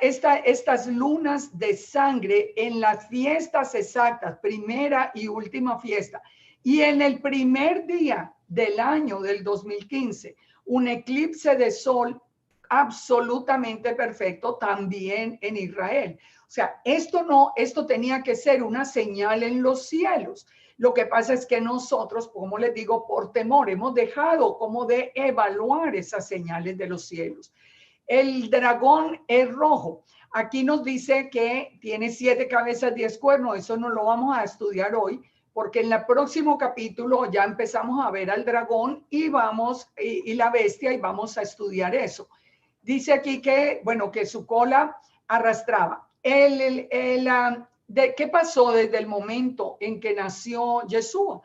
Estas lunas de sangre en las fiestas exactas, primera y última fiesta, y en el primer día del año del 2015, un eclipse de sol absolutamente perfecto también en Israel. O sea, esto tenía que ser una señal en los cielos. Lo que pasa es que nosotros, como les digo, por temor, hemos dejado como de evaluar esas señales de los cielos. El dragón es rojo. Aquí nos dice que tiene 7 cabezas, 10 cuernos. Eso no lo vamos a estudiar hoy, porque en el próximo capítulo ya empezamos a ver al dragón y la bestia y vamos a estudiar eso. Dice aquí que, bueno, que su cola arrastraba. ¿Qué pasó desde el momento en que nació Yeshua?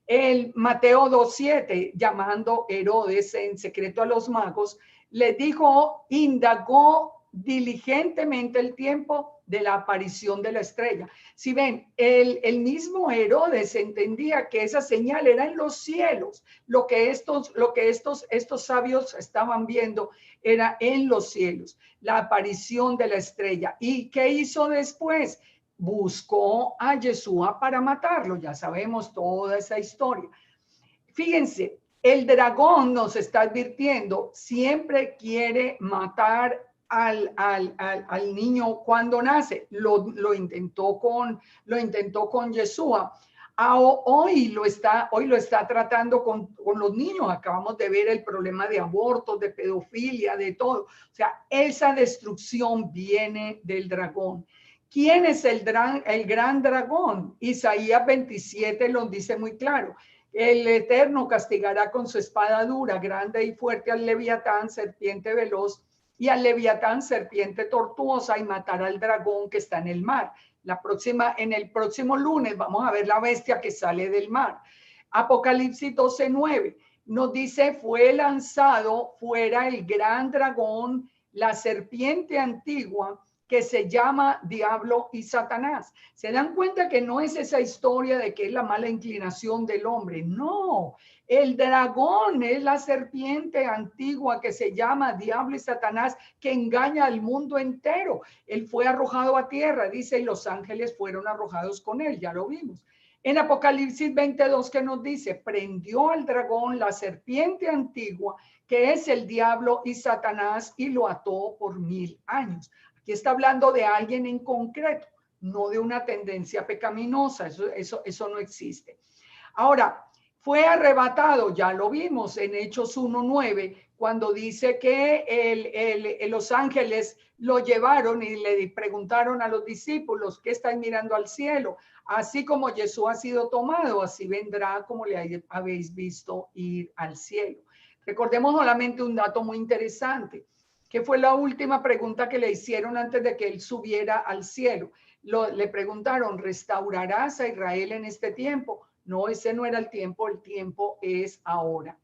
El Mateo 2:7, llamando Herodes en secreto a los magos, le dijo, indagó diligentemente el tiempo de la aparición de la estrella. Si ven, el mismo Herodes entendía que esa señal era en los cielos. Lo que estos sabios estaban viendo era en los cielos, la aparición de la estrella. ¿Y qué hizo después? Buscó a Yeshua para matarlo. Ya sabemos toda esa historia. Fíjense, el dragón nos está advirtiendo, siempre quiere matar al niño cuando nace. Lo intentó con Yeshua. Hoy lo está tratando con los niños. Acabamos de ver el problema de abortos, de pedofilia, de todo. O sea, esa destrucción viene del dragón. ¿Quién es el gran dragón? Isaías 27 lo dice muy claro. El Eterno castigará con su espada dura, grande y fuerte al Leviatán, serpiente veloz, y al Leviatán, serpiente tortuosa, y matará al dragón que está en el mar. En el próximo lunes vamos a ver la bestia que sale del mar. Apocalipsis 12:9 nos dice, fue lanzado fuera el gran dragón, la serpiente antigua, que se llama Diablo y Satanás. Se dan cuenta que no es esa historia de que es la mala inclinación del hombre. No, el dragón es la serpiente antigua que se llama Diablo y Satanás, que engaña al mundo entero. Él fue arrojado a tierra, dice, y los ángeles fueron arrojados con él. Ya lo vimos. En Apocalipsis 22, que nos dice, prendió al dragón, la serpiente antigua, que es el diablo y Satanás, y lo ató por 1000 años. Aquí está hablando de alguien en concreto, no de una tendencia pecaminosa. Eso no existe. Ahora, fue arrebatado, ya lo vimos en Hechos 1:9, cuando dice que los ángeles lo llevaron y le preguntaron a los discípulos, ¿qué estáis mirando al cielo? Así como Jesús ha sido tomado, así vendrá como le habéis visto ir al cielo. Recordemos solamente un dato muy interesante, que fue la última pregunta que le hicieron antes de que él subiera al cielo. Le preguntaron, ¿restaurarás a Israel en este tiempo? No, ese no era el tiempo es ahora.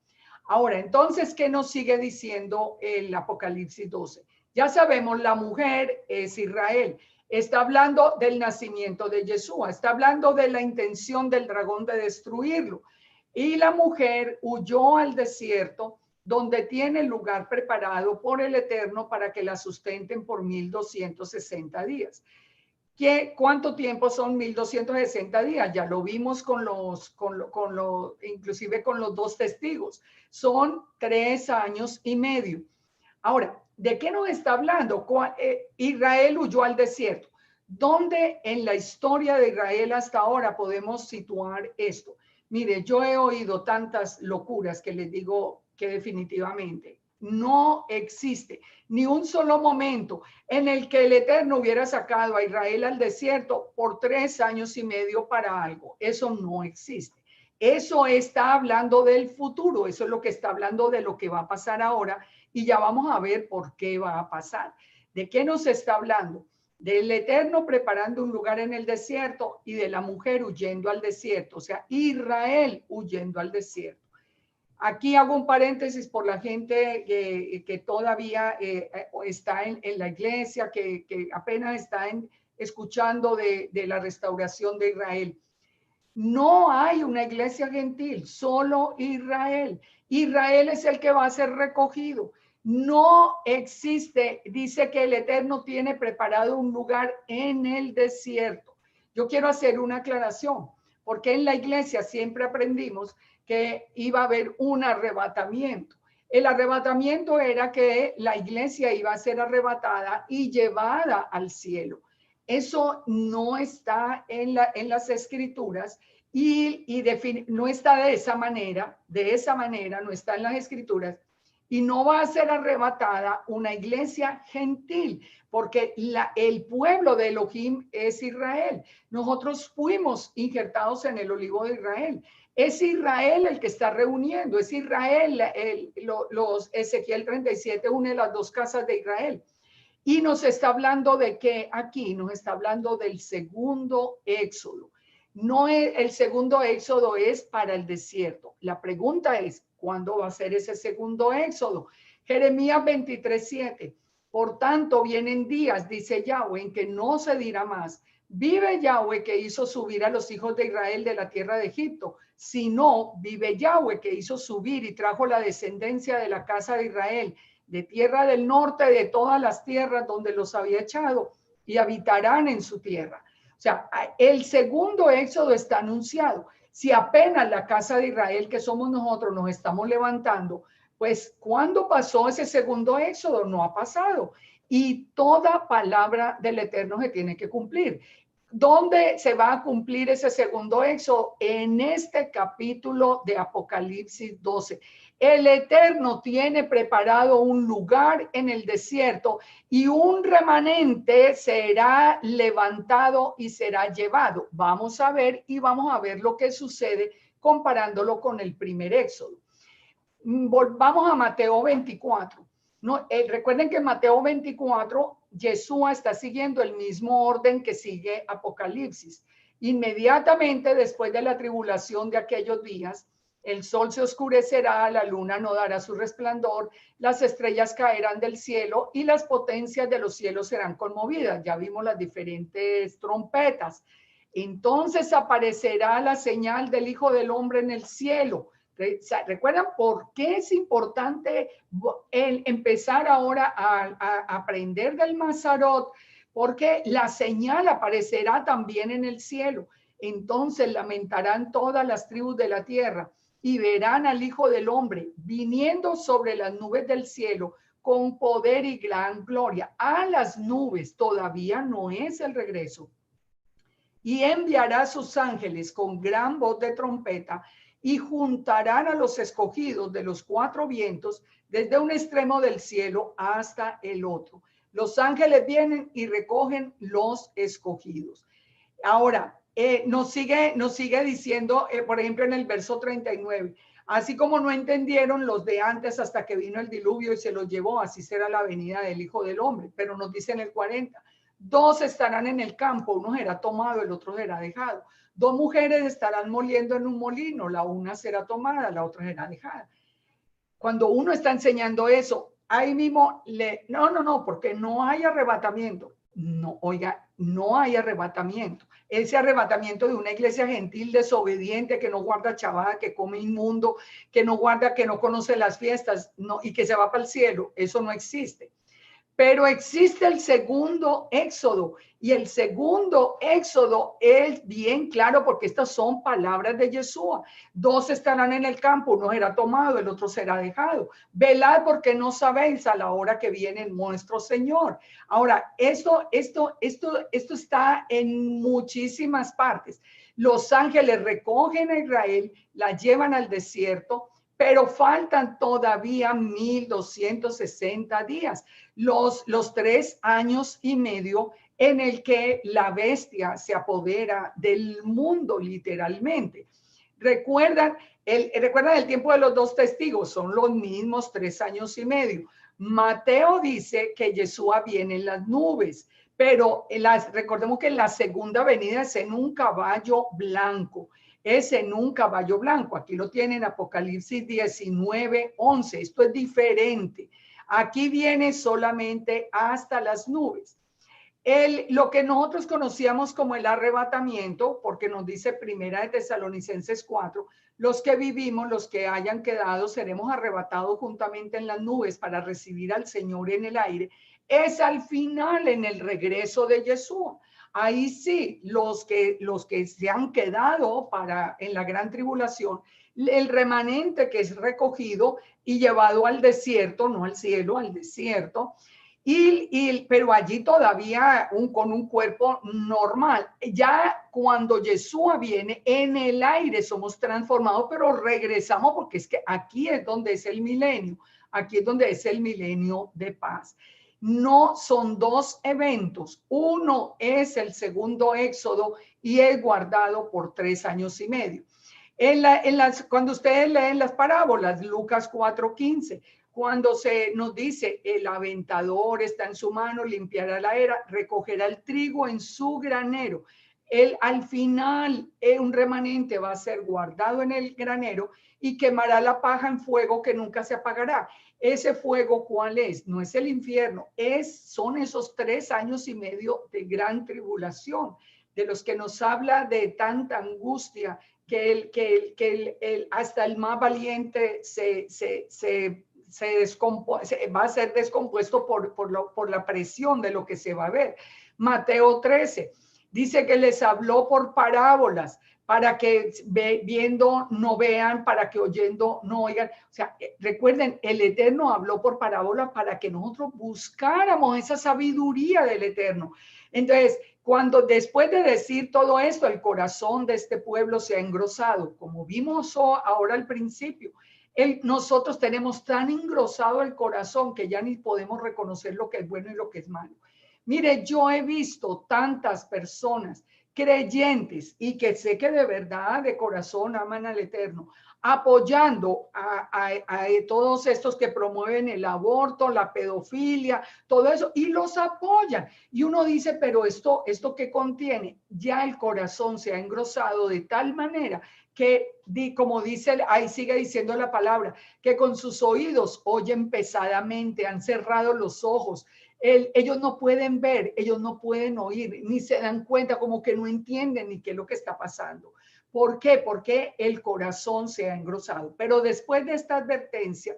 Ahora, entonces, ¿qué nos sigue diciendo el Apocalipsis 12? Ya sabemos, la mujer es Israel. Está hablando del nacimiento de Yeshua, está hablando de la intención del dragón de destruirlo. Y la mujer huyó al desierto, donde tiene lugar preparado por el Eterno para que la sustenten por 1260 días. ¿Cuánto tiempo son 1260 días? Ya lo vimos inclusive con los 2 testigos. Son 3 años y medio. Ahora, ¿de qué nos está hablando? Israel huyó al desierto. ¿Dónde en la historia de Israel hasta ahora podemos situar esto? Mire, yo he oído tantas locuras que les digo que definitivamente no existe ni un solo momento en el que el Eterno hubiera sacado a Israel al desierto por 3 años y medio para algo. Eso no existe. Eso está hablando del futuro. Eso es lo que está hablando de lo que va a pasar ahora, y ya vamos a ver por qué va a pasar. ¿De qué nos está hablando? Del Eterno preparando un lugar en el desierto y de la mujer huyendo al desierto. O sea, Israel huyendo al desierto. Aquí hago un paréntesis por la gente que todavía está en la iglesia, que apenas está escuchando de la restauración de Israel. No hay una iglesia gentil, solo Israel. Israel es el que va a ser recogido. No existe, dice que el Eterno tiene preparado un lugar en el desierto. Yo quiero hacer una aclaración, porque en la iglesia siempre aprendimos que iba a haber un arrebatamiento. El arrebatamiento era que la iglesia iba a ser arrebatada y llevada al cielo. Eso no está en las escrituras no está de esa manera, no está en las escrituras, y no va a ser arrebatada una iglesia gentil, porque el pueblo de Elohim es Israel. Nosotros fuimos injertados en el olivo de Israel. Es Israel el que está reuniendo, es Israel, los Ezequiel 37 une las dos casas de Israel. Y nos está hablando de que aquí nos está hablando del segundo éxodo. No es, el segundo éxodo es para el desierto. La pregunta es, ¿cuándo va a ser ese segundo éxodo? Jeremías 23:7. Por tanto, vienen días, dice Yahweh, en que no se dirá más. Vive Yahweh que hizo subir a los hijos de Israel de la tierra de Egipto. Sino, vive Yahweh que hizo subir y trajo la descendencia de la casa de Israel de tierra del norte, de todas las tierras donde los había echado, y habitarán en su tierra. O sea, el segundo éxodo está anunciado. Si apenas la casa de Israel, que somos nosotros, nos estamos levantando, pues ¿cuándo pasó ese segundo éxodo? No ha pasado. Y toda palabra del Eterno se tiene que cumplir. ¿Dónde se va a cumplir ese segundo éxodo? En este capítulo de Apocalipsis 12. El Eterno tiene preparado un lugar en el desierto y un remanente será levantado y será llevado. Vamos a ver y vamos a ver lo que sucede comparándolo con el primer éxodo. Volvamos a Mateo 24. No, recuerden que en Mateo 24, Yeshua está siguiendo el mismo orden que sigue Apocalipsis. Inmediatamente después de la tribulación de aquellos días, el sol se oscurecerá, la luna no dará su resplandor, las estrellas caerán del cielo y las potencias de los cielos serán conmovidas. Ya vimos las diferentes trompetas. Entonces aparecerá la señal del Hijo del Hombre en el cielo. ¿Recuerdan por qué es importante empezar ahora a aprender del Mazarot? Porque la señal aparecerá también en el cielo. Entonces lamentarán todas las tribus de la tierra y verán al Hijo del Hombre viniendo sobre las nubes del cielo con poder y gran gloria. A las nubes todavía no es el regreso. Y enviará a sus ángeles con gran voz de trompeta y juntarán a los escogidos de los cuatro vientos desde un extremo del cielo hasta el otro. Los ángeles vienen y recogen los escogidos. Ahora, nos sigue diciendo, por ejemplo, en el verso 39, así como no entendieron los de antes hasta que vino el diluvio y se los llevó, así será la venida del Hijo del Hombre. Pero nos dice en el 40, dos estarán en el campo, uno será tomado, el otro será dejado. Dos mujeres estarán moliendo en un molino, la una será tomada, la otra será dejada. Cuando uno está enseñando eso, ahí mismo no, porque no hay arrebatamiento. No, oiga, no hay arrebatamiento. Ese arrebatamiento de una iglesia gentil, desobediente, que no guarda chavada, que come inmundo, que no guarda, que no conoce las fiestas, no, y que se va para el cielo, eso no existe. Pero existe el segundo éxodo, y el segundo éxodo es bien claro porque estas son palabras de Yeshua. Dos estarán en el campo, uno será tomado, el otro será dejado. Velad porque no sabéis a la hora que viene nuestro Señor. Ahora, esto está en muchísimas partes. Los ángeles recogen a Israel, la llevan al desierto, pero faltan todavía 1260 días, los 3 años y medio en el que la bestia se apodera del mundo literalmente. ¿Recuerdan el tiempo de los dos testigos? Son los mismos 3 años y medio. Mateo dice que Yeshua viene en las nubes, pero recordemos que la segunda venida es en un caballo blanco. Es en un caballo blanco. Aquí lo tienen Apocalipsis 19:11. Esto es diferente. Aquí viene solamente hasta las nubes. Lo que nosotros conocíamos como el arrebatamiento, porque nos dice Primera de Tesalonicenses 4, los que vivimos, los que hayan quedado, seremos arrebatados juntamente en las nubes para recibir al Señor en el aire, es al final en el regreso de Yeshua. ahí sí, los que se han quedado en la gran tribulación, el remanente que es recogido y llevado al desierto, no al cielo, al desierto, pero allí todavía con un cuerpo normal. Ya cuando Yeshua viene en el aire somos transformados, pero regresamos porque es que aquí es donde es el milenio, aquí es donde es el milenio de paz. No, son dos eventos. Uno es el segundo éxodo y es guardado por 3 años y medio. Cuando ustedes leen las parábolas, Lucas 4:15, cuando se nos dice el aventador está en su mano, limpiará la era, recogerá el trigo en su granero. Al final, un remanente va a ser guardado en el granero y quemará la paja en fuego que nunca se apagará. Ese fuego, ¿cuál es? No es el infierno, son esos 3 años y medio de gran tribulación, de los que nos habla de tanta angustia que hasta el más valiente va a ser descompuesto por la presión de lo que se va a ver. Mateo 13 dice que les habló por parábolas para que viendo no vean, para que oyendo no oigan. O sea, recuerden, el Eterno habló por parábolas para que nosotros buscáramos esa sabiduría del Eterno. Entonces, cuando después de decir todo esto, el corazón de este pueblo se ha engrosado, como vimos ahora al principio, nosotros tenemos tan engrosado el corazón que ya ni podemos reconocer lo que es bueno y lo que es malo. Mire, yo he visto tantas personas creyentes y que sé que de verdad, de corazón aman al Eterno, apoyando a todos estos que promueven el aborto, la pedofilia, todo eso, y los apoyan. Y uno dice, pero esto ¿qué contiene? Ya el corazón se ha engrosado de tal manera que, como dice, ahí sigue diciendo la palabra, que con sus oídos oyen pesadamente, han cerrado los ojos. Ellos no pueden ver, ellos no pueden oír, ni se dan cuenta, como que no entienden ni qué es lo que está pasando. ¿Por qué? Porque el corazón se ha engrosado. Pero después de esta advertencia,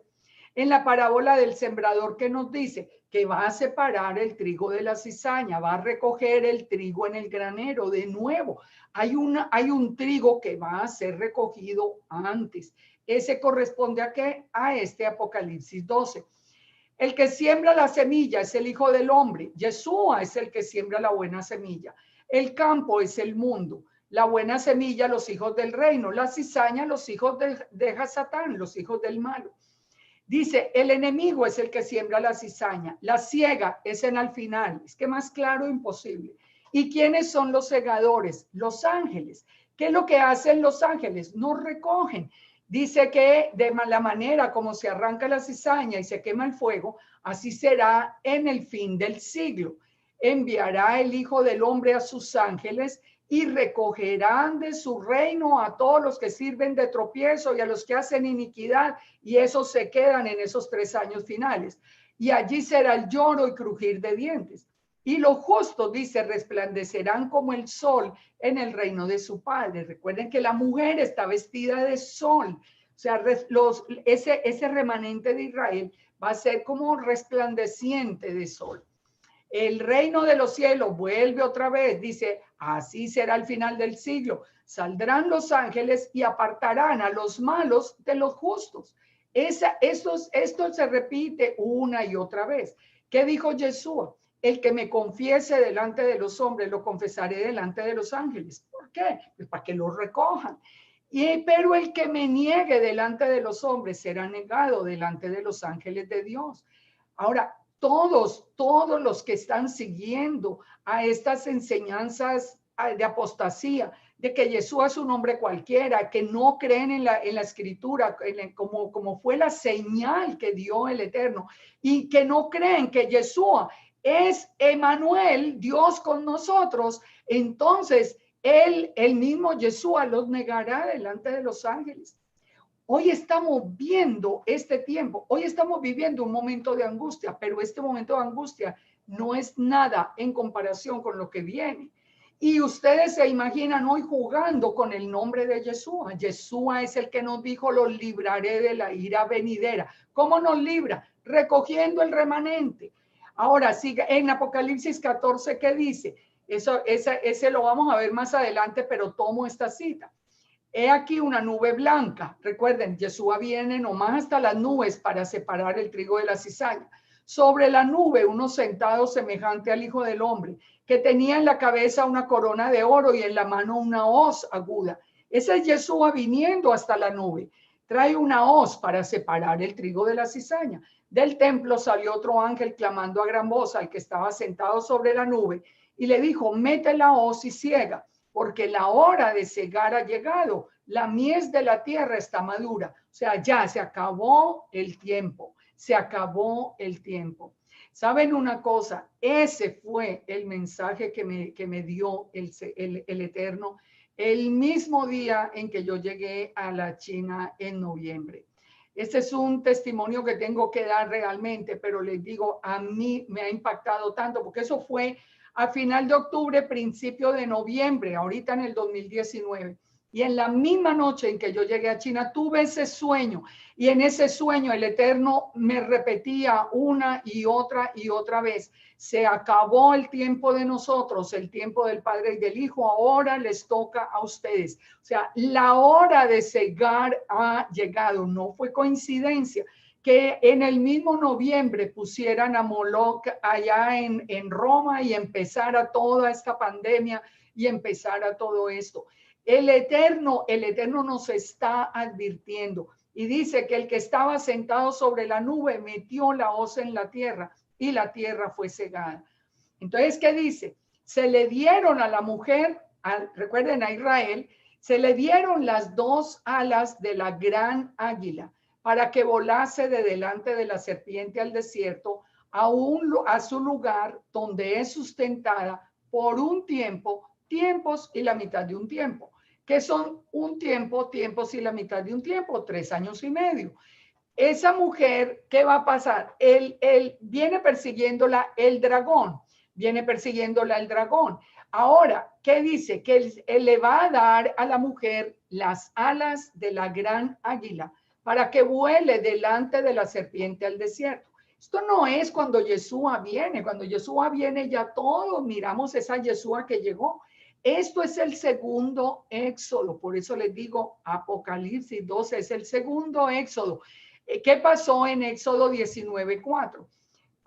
en la parábola del sembrador que nos dice que va a separar el trigo de la cizaña, va a recoger el trigo en el granero. De nuevo, hay un trigo que va a ser recogido antes. Ese corresponde a qué? A este Apocalipsis 12. El que siembra la semilla es el Hijo del Hombre. Yeshua es el que siembra la buena semilla. El campo es el mundo. La buena semilla, los hijos del reino. La cizaña, los hijos de Satán, los hijos del malo. Dice, el enemigo es el que siembra la cizaña. La siega es en al final. Es que más claro imposible. ¿Y quiénes son los segadores? Los ángeles. ¿Qué es lo que hacen los ángeles? No recogen. Dice que de la manera como se arranca la cizaña y se quema el fuego, así será en el fin del siglo. Enviará el Hijo del Hombre a sus ángeles y recogerán de su reino a todos los que sirven de tropiezo y a los que hacen iniquidad, y esos se quedan en esos 3 años finales. Y allí será el lloro y crujir de dientes. Y los justos, dice, resplandecerán como el sol en el reino de su Padre. Recuerden que la mujer está vestida de sol. O sea, ese remanente de Israel va a ser como resplandeciente de sol. El reino de los cielos vuelve otra vez, dice, así será el final del siglo. Saldrán los ángeles y apartarán a los malos de los justos. Esto se repite una y otra vez. ¿Qué dijo Yeshua? El que me confiese delante de los hombres, lo confesaré delante de los ángeles. ¿Por qué? Pues para que lo recojan. Pero el que me niegue delante de los hombres será negado delante de los ángeles de Dios. Ahora, todos los que están siguiendo a estas enseñanzas de apostasía, de que Yeshua es un hombre cualquiera, que no creen en la escritura, como fue la señal que dio el Eterno, y que no creen que Yeshua es Emmanuel, Dios con nosotros, entonces el mismo Yeshua los negará delante de los ángeles. Hoy estamos viendo este tiempo, hoy estamos viviendo un momento de angustia, pero este momento de angustia no es nada en comparación con lo que viene. Y ustedes se imaginan hoy jugando con el nombre de Yeshua. Yeshua es el que nos dijo, los libraré de la ira venidera. ¿Cómo nos libra? Recogiendo el remanente. Ahora, sigue en Apocalipsis 14, ¿qué dice? Ese lo vamos a ver más adelante, pero tomo esta cita. He aquí una nube blanca. Recuerden, Yeshua viene nomás hasta las nubes para separar el trigo de la cizaña. Sobre la nube, uno sentado semejante al Hijo del Hombre, que tenía en la cabeza una corona de oro y en la mano una hoz aguda. Ese es Yeshua viniendo hasta la nube. Trae una hoz para separar el trigo de la cizaña. Del templo salió otro ángel clamando a gran voz al que estaba sentado sobre la nube y le dijo: mete la hoz y ciega, porque la hora de cegar ha llegado. La mies de la tierra está madura. O sea, ya se acabó el tiempo. Se acabó el tiempo. ¿Saben una cosa? Ese fue el mensaje que me dio el Eterno el mismo día en que yo llegué a la China en noviembre. Este es un testimonio que tengo que dar realmente, pero les digo, a mí me ha impactado tanto, porque eso fue a final de octubre, principio de noviembre, ahorita en el 2019. Y en la misma noche en que yo llegué a China, tuve ese sueño. Y en ese sueño el Eterno me repetía una y otra vez: se acabó el tiempo de nosotros, el tiempo del Padre y del Hijo, ahora les toca a ustedes. O sea, la hora de cegar ha llegado. No fue coincidencia que en el mismo noviembre pusieran a Moloch allá en Roma y empezara toda esta pandemia y empezara todo esto. El Eterno nos está advirtiendo y dice que el que estaba sentado sobre la nube metió la hoz en la tierra y la tierra fue cegada. Entonces, ¿qué dice? Se le dieron a la mujer, recuerden, a Israel, se le dieron las dos alas de la gran águila para que volase de delante de la serpiente al desierto, a su lugar donde es sustentada por un tiempo, tiempos y la mitad de un tiempo. ¿Qué son un tiempo, tiempos y la mitad de un tiempo? 3 años y medio. Esa mujer, ¿qué va a pasar? Él viene persiguiéndola el dragón, viene persiguiéndola el dragón. Ahora, ¿qué dice? Que él le va a dar a la mujer las alas de la gran águila para que vuele delante de la serpiente al desierto. Esto no es cuando Yeshua viene. Cuando Yeshua viene ya todos miramos esa Yeshua que llegó. Esto es el segundo éxodo. Por eso les digo, Apocalipsis 12 es el segundo éxodo. ¿Qué pasó en Éxodo 19:4?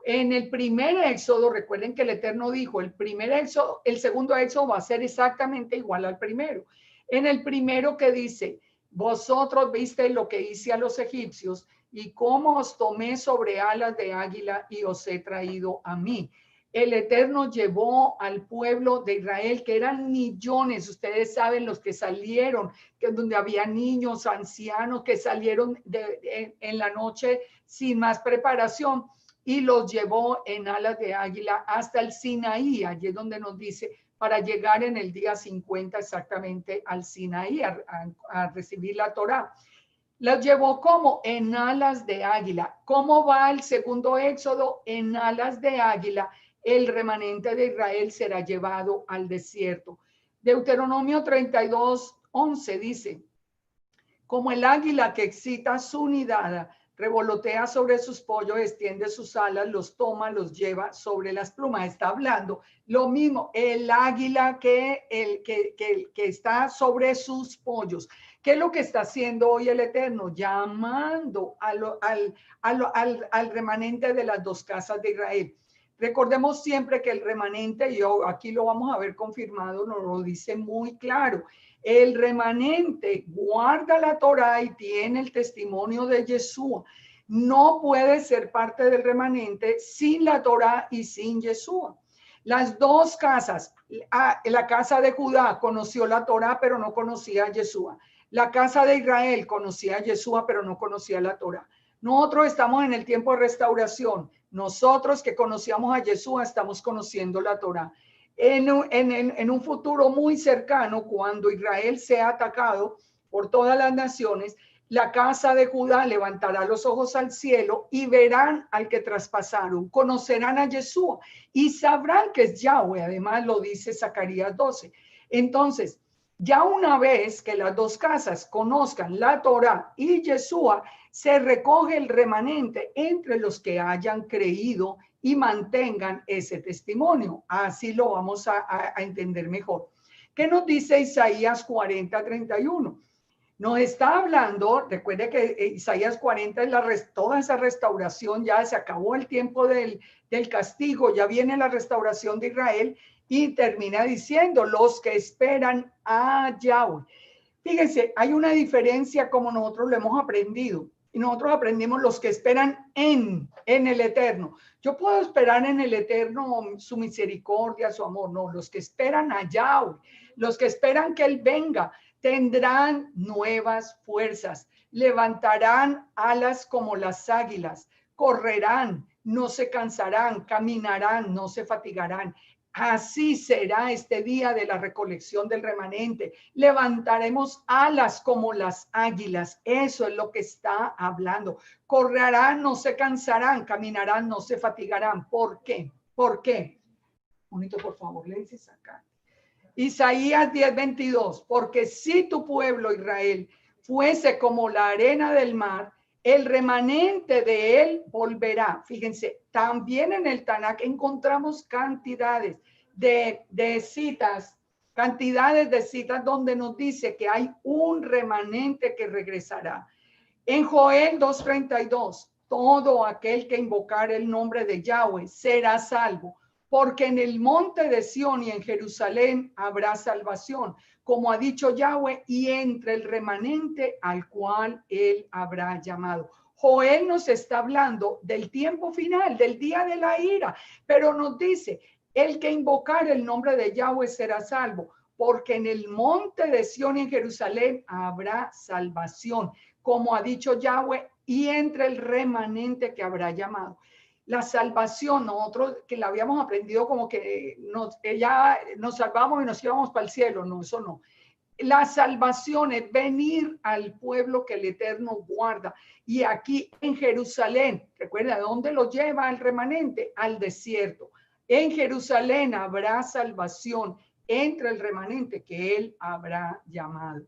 En el primer éxodo, recuerden que el Eterno dijo, el segundo éxodo va a ser exactamente igual al primero. En el primero, que dice: vosotros visteis lo que hice a los egipcios y cómo os tomé sobre alas de águila y os he traído a mí. El Eterno llevó al pueblo de Israel, que eran millones, ustedes saben, los que salieron, que donde había niños, ancianos, que salieron en la noche sin más preparación, y los llevó en alas de águila hasta el Sinaí, allí es donde nos dice, para llegar en el día 50 exactamente al Sinaí a recibir la Torá. Los llevó como en alas de águila. ¿Cómo va el segundo éxodo? En alas de águila. El remanente de Israel será llevado al desierto. Deuteronomio 32:11 dice: como el águila que excita su nidada, revolotea sobre sus pollos, extiende sus alas, los toma, los lleva sobre las plumas. Está hablando lo mismo, el águila que está sobre sus pollos. ¿Qué es lo que está haciendo hoy el Eterno? Llamando al remanente de las dos casas de Israel. Recordemos siempre que el remanente, y aquí lo vamos a ver confirmado, nos lo dice muy claro. El remanente guarda la Torá y tiene el testimonio de Yeshua. No puede ser parte del remanente sin la Torá y sin Yeshua. Las dos casas, la casa de Judá conoció la Torá, pero no conocía a Yeshua. La casa de Israel conocía a Yeshua, pero no conocía la Torá. Nosotros estamos en el tiempo de restauración. Nosotros que conocíamos a Yeshua estamos conociendo la Torá. En un futuro muy cercano, cuando Israel sea atacado por todas las naciones, la casa de Judá levantará los ojos al cielo y verán al que traspasaron, conocerán a Yeshua y sabrán que es Yahweh. Además lo dice Zacarías 12. Entonces, ya una vez que las dos casas conozcan la Torá y Yeshua, se recoge el remanente entre los que hayan creído y mantengan ese testimonio. Así lo vamos a entender mejor. ¿Qué nos dice Isaías 40:31? Nos está hablando, recuerde que Isaías 40 es toda esa restauración, ya se acabó el tiempo del castigo, ya viene la restauración de Israel y termina diciendo, los que esperan a Yahweh. Fíjense, hay una diferencia como nosotros lo hemos aprendido. Y nosotros aprendimos los que esperan en el Eterno. Yo puedo esperar en el Eterno su misericordia, su amor. No, los que esperan a Yahweh, los que esperan que Él venga, tendrán nuevas fuerzas, levantarán alas como las águilas, correrán, no se cansarán, caminarán, no se fatigarán. Así será este día de la recolección del remanente. Levantaremos alas como las águilas. Eso es lo que está hablando. Correrán, no se cansarán, caminarán, no se fatigarán. ¿Por qué? ¿Por qué? Bonito, por favor, le dices acá. Isaías 10:22, porque si tu pueblo Israel fuese como la arena del mar, el remanente de él volverá. Fíjense, también en el Tanakh encontramos cantidades de citas, donde nos dice que hay un remanente que regresará. En Joel 2:32, todo aquel que invocar el nombre de Yahweh será salvo. Porque en el monte de Sión y en Jerusalén habrá salvación, como ha dicho Yahweh, y entre el remanente al cual él habrá llamado. Joel nos está hablando del tiempo final, del día de la ira, pero nos dice, el que invocar el nombre de Yahweh será salvo, porque en el monte de Sión y en Jerusalén habrá salvación, como ha dicho Yahweh, y entre el remanente que habrá llamado. La salvación, nosotros que la habíamos aprendido como que ya nos salvamos y nos íbamos para el cielo, no, eso no. La salvación es venir al pueblo que el Eterno guarda. Y aquí en Jerusalén, recuerda, ¿dónde lo lleva el remanente? Al desierto. En Jerusalén habrá salvación entre el remanente que él habrá llamado.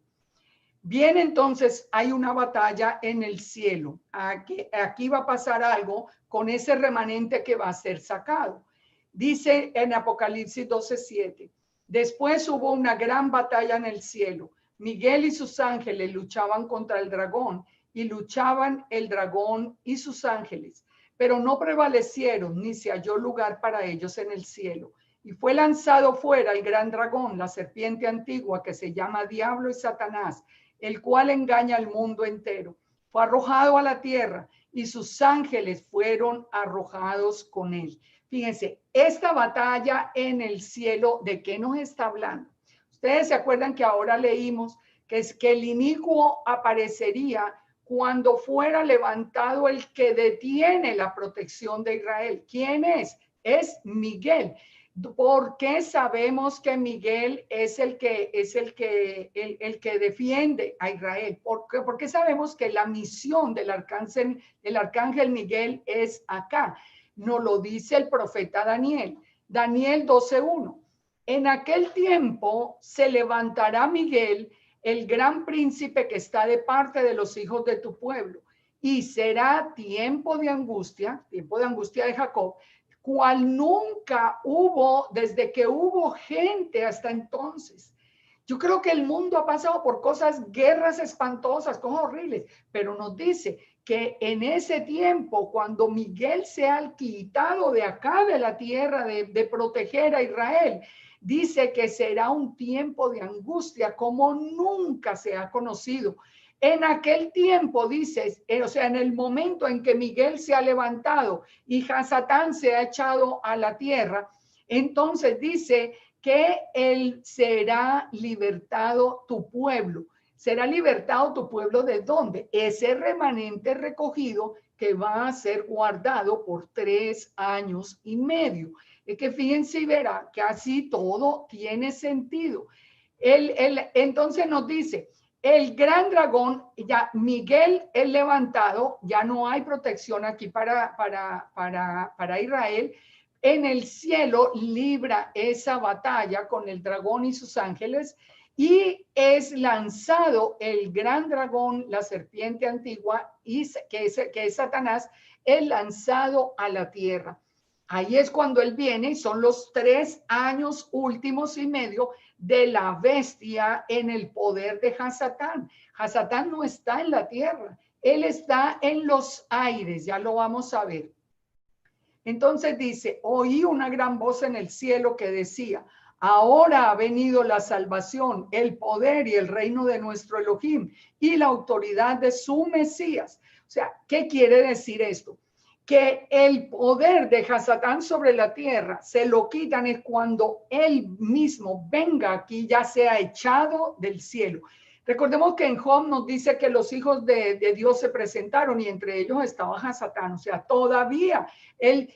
Bien, entonces hay una batalla en el cielo. Aquí va a pasar algo con ese remanente que va a ser sacado. Dice en Apocalipsis 12:7, después hubo una gran batalla en el cielo. Miguel y sus ángeles luchaban contra el dragón y luchaban el dragón y sus ángeles, pero no prevalecieron ni se halló lugar para ellos en el cielo. Y fue lanzado fuera el gran dragón, la serpiente antigua que se llama Diablo y Satanás, el cual engaña al mundo entero. Fue arrojado a la tierra y sus ángeles fueron arrojados con él. Fíjense, esta batalla en el cielo, ¿de qué nos está hablando? Ustedes se acuerdan que ahora leímos que es que el inicuo aparecería cuando fuera levantado el que detiene la protección de Israel. ¿Quién es? Es Miguel. ¿Por qué sabemos que Miguel es el que defiende a Israel? ¿Por qué sabemos que la misión del arcángel Miguel es acá? Nos lo dice el profeta Daniel. Daniel 12:1. En aquel tiempo se levantará Miguel, el gran príncipe que está de parte de los hijos de tu pueblo, y será tiempo de angustia de Jacob, cual nunca hubo desde que hubo gente hasta entonces. Yo creo que el mundo ha pasado por guerras espantosas, cosas horribles, pero nos dice que en ese tiempo, cuando Miguel se ha quitado de acá de la tierra de proteger a Israel, dice que será un tiempo de angustia como nunca se ha conocido. En aquel tiempo, dices, o sea, en el momento en que Miguel se ha levantado y Hasatán se ha echado a la tierra, entonces dice que él será libertado tu pueblo. ¿Será libertado tu pueblo de dónde? Ese remanente recogido que va a ser guardado por 3 años y medio. Es que fíjense y verá que así todo tiene sentido. Entonces nos dice, el gran dragón, ya Miguel es levantado, ya no hay protección aquí para Israel. En el cielo libra esa batalla con el dragón y sus ángeles y es lanzado el gran dragón, la serpiente antigua, que es Satanás, es lanzado a la tierra. Ahí es cuando él viene y son los 3 años últimos y medio de la bestia en el poder de Hasatán. Hasatán no está en la tierra, él está en los aires, ya lo vamos a ver. Entonces dice, oí una gran voz en el cielo que decía, ahora ha venido la salvación, el poder y el reino de nuestro Elohim y la autoridad de su Mesías. O sea, ¿qué quiere decir esto? Que el poder de Hasatán sobre la tierra se lo quitan es cuando él mismo venga aquí, ya sea echado del cielo. Recordemos que en Job nos dice que los hijos de Dios se presentaron y entre ellos estaba Hasatán, o sea, todavía él